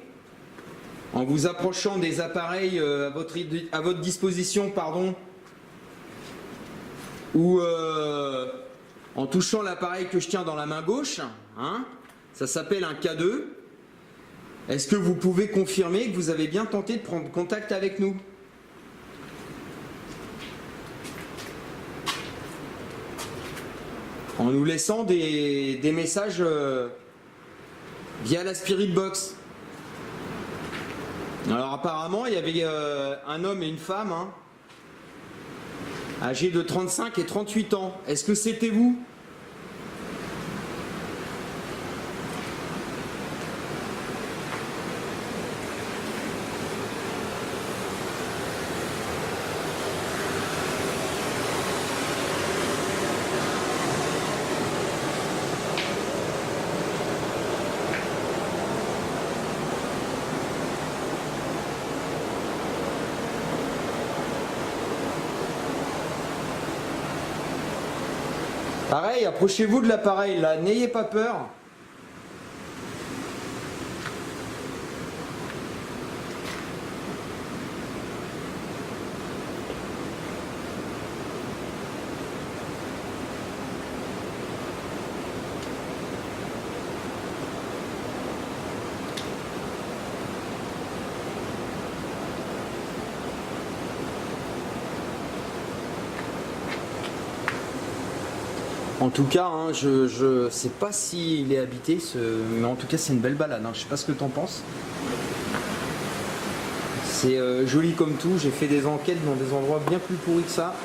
en vous approchant des appareils à votre disposition, pardon, ou en touchant l'appareil que je tiens dans la main gauche, hein, ça s'appelle un K2, est-ce que vous pouvez confirmer que vous avez bien tenté de prendre contact avec nous ? En nous laissant des messages via la Spirit Box. Alors apparemment il y avait un homme et une femme, hein, âgés de 35 et 38 ans. Est-ce que c'était vous ? Pareil, approchez-vous de l'appareil là, n'ayez pas peur. En tout cas, hein, je sais pas s'il est habité, mais en tout cas c'est une belle balade, hein. Je sais pas ce que tu en penses. C'est joli comme tout, j'ai fait des enquêtes dans des endroits bien plus pourris que ça.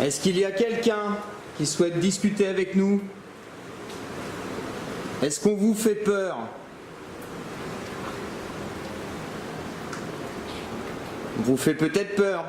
Est-ce qu'il y a quelqu'un qui souhaite discuter avec nous? Est-ce qu'on vous fait peur? On vous fait peut-être peur.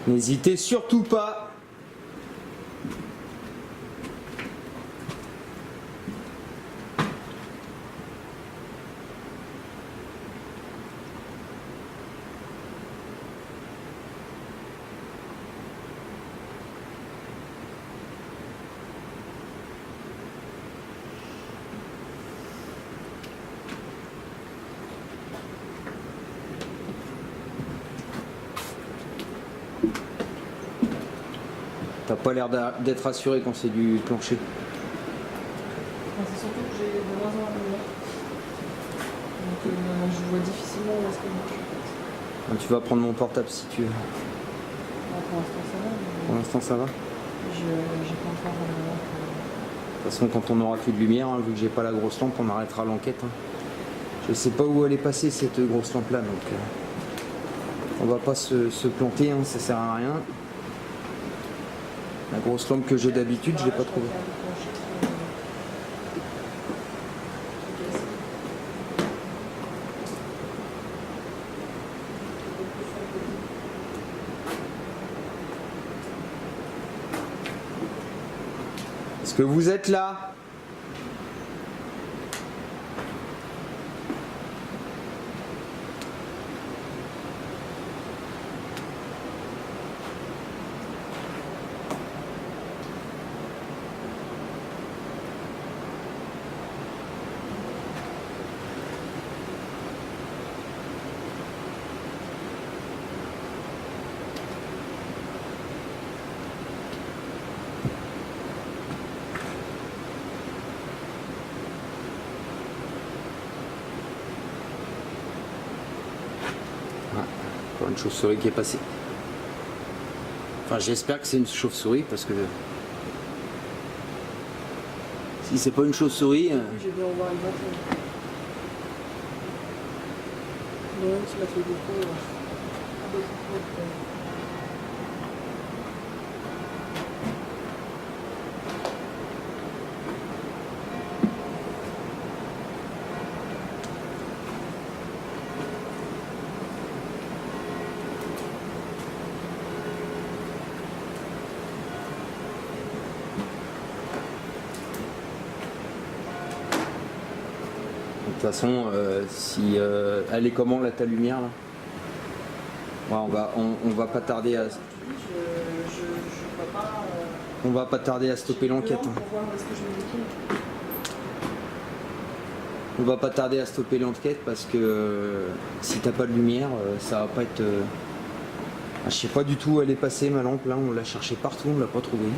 N'hésitez surtout pas. pas l'air d'être assuré quand c'est du plancher. Enfin, c'est surtout que j'ai de moins en moins de lumière. Donc je vois difficilement où est-ce que je marche. Tu vas prendre mon portable si tu veux. Pour l'instant ça va. Pour l'instant ça va. J'ai pas encore vraiment. De toute façon quand on aura plus de lumière, hein, vu que j'ai pas la grosse lampe, on arrêtera l'enquête. Hein. Je sais pas où elle est passée cette grosse lampe là, donc on va pas se planter, hein, ça sert à rien. La grosse lampe que j'ai d'habitude, je l'ai pas trouvée. Est-ce que vous êtes là? Encore une chauve-souris qui est passée. Enfin, j'espère que c'est une chauve-souris parce que si c'est pas une chauve-souris. J'ai bien voir une voiture. Non, tu m'as fait beaucoup. De toute façon, si elle est comment là ta lumière là? Ouais, on va pas tarder à. On va pas tarder à stopper l'enquête. Hein. On va pas tarder à stopper l'enquête parce que si t'as pas de lumière, ça va pas être. Je sais pas du tout où elle est passée ma lampe là, on l'a cherchée partout, on l'a pas trouvée.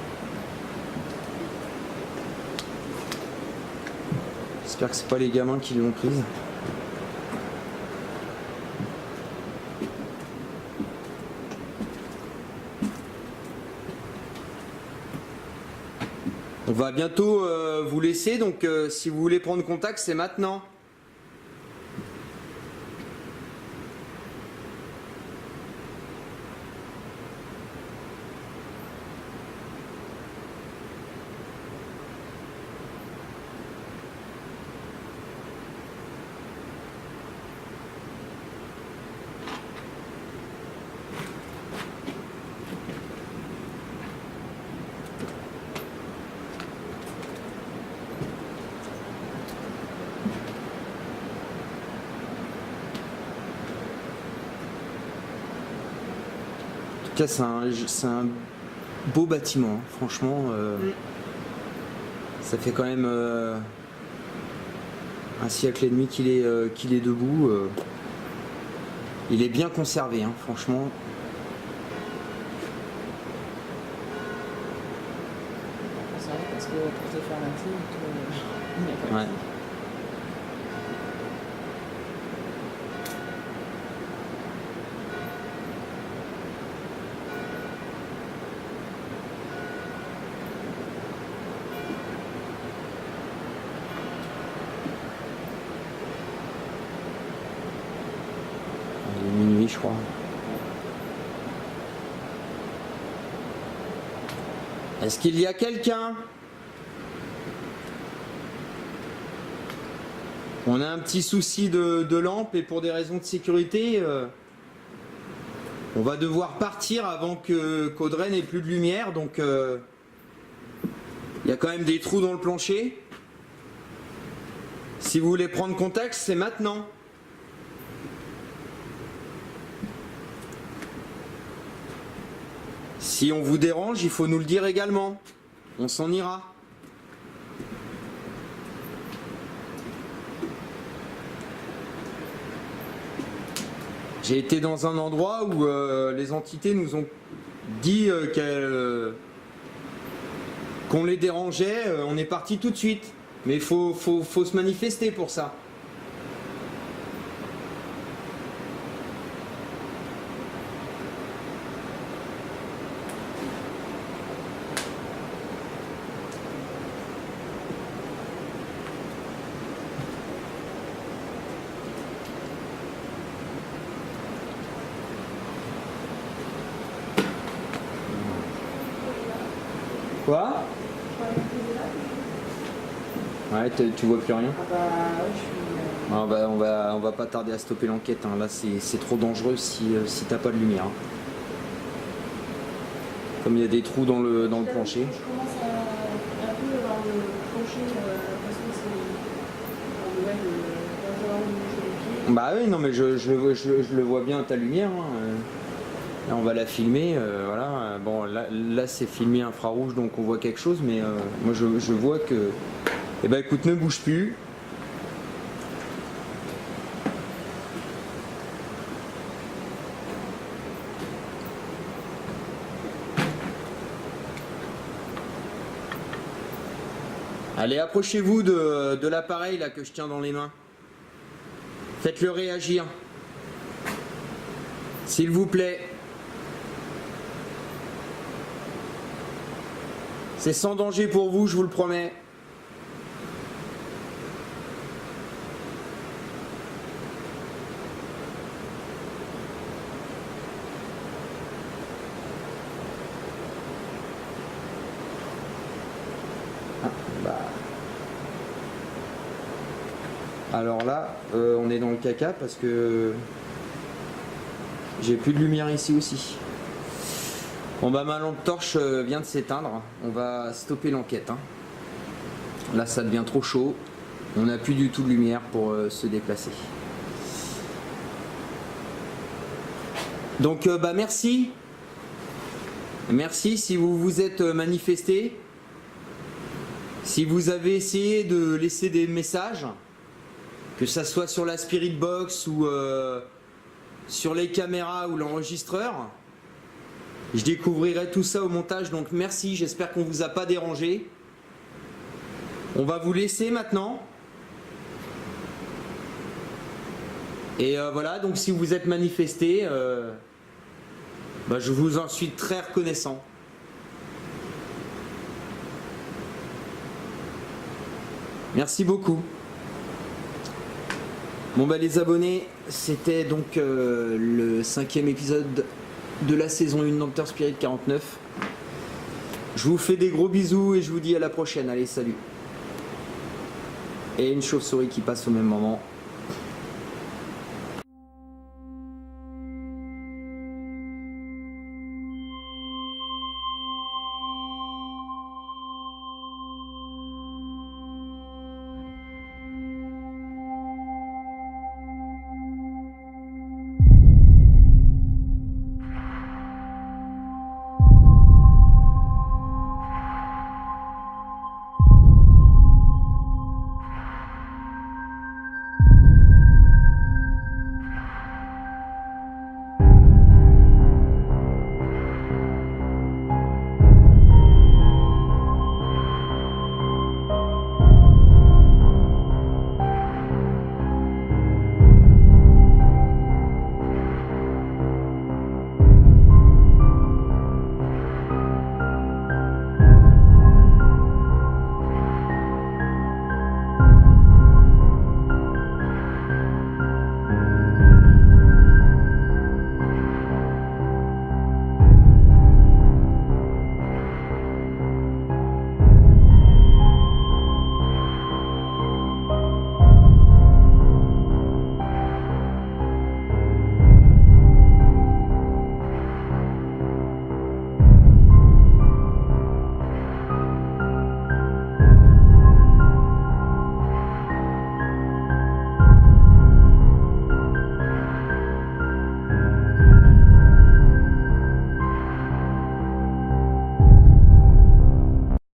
J'espère que c'est pas les gamins qui l'ont prise. On va bientôt vous laisser, donc si vous voulez prendre contact, c'est maintenant. En tout cas, c'est un beau bâtiment, hein. Franchement. Ça fait quand même un siècle et demi qu'il est debout. Il est bien conservé, hein, franchement. Conservé parce que pour te faire l'intime, il n'y a pas de Ouais. Il est minuit, je crois. Est-ce qu'il y a quelqu'un? On a un petit souci de lampe et pour des raisons de sécurité, on va devoir partir avant qu'Audrey n'ait plus de lumière. Donc il y a quand même des trous dans le plancher. Si vous voulez prendre contact, c'est maintenant. Si on vous dérange, il faut nous le dire également. On s'en ira. J'ai été dans un endroit où les entités nous ont dit qu'on les dérangeait, on est parti tout de suite. Mais il faut se manifester pour ça. Quoi? Ouais, tu vois plus rien? Ah bah ouais, je suis... Ah bah, on va pas tarder à stopper l'enquête, hein. Là c'est trop dangereux si t'as pas de lumière, hein. Comme il y a des trous dans le plancher. Je commence un peu avoir le plancher parce que c'est... Ouais, le pied. Bah oui, non mais je le vois bien ta lumière, hein. Là, on va la filmer, voilà. Bon, là c'est filmé infrarouge, donc on voit quelque chose, mais moi je vois que... Eh ben écoute, ne bouge plus. Allez, approchez-vous de l'appareil là que je tiens dans les mains. Faites-le réagir. S'il vous plaît. C'est sans danger pour vous, je vous le promets. Alors là, on est dans le caca parce que j'ai plus de lumière ici aussi. Bon bah ma lampe torche vient de s'éteindre. On va stopper l'enquête, hein. Là ça devient trop chaud. On n'a plus du tout de lumière pour se déplacer. Donc bah merci. Merci si vous vous êtes manifesté. Si vous avez essayé de laisser des messages, que ça soit sur la Spirit Box ou sur les caméras ou l'enregistreur, je découvrirai tout ça au montage. Donc merci, j'espère qu'on ne vous a pas dérangé. On va vous laisser maintenant. Et voilà, donc si vous êtes manifesté, bah, je vous en suis très reconnaissant. Merci beaucoup. Bon bah les abonnés, c'était donc le 5e épisode de la saison 1 d'Hunter Spirit 49. Je vous fais des gros bisous et je vous dis à la prochaine. Allez, salut. Et une chauve-souris qui passe au même moment.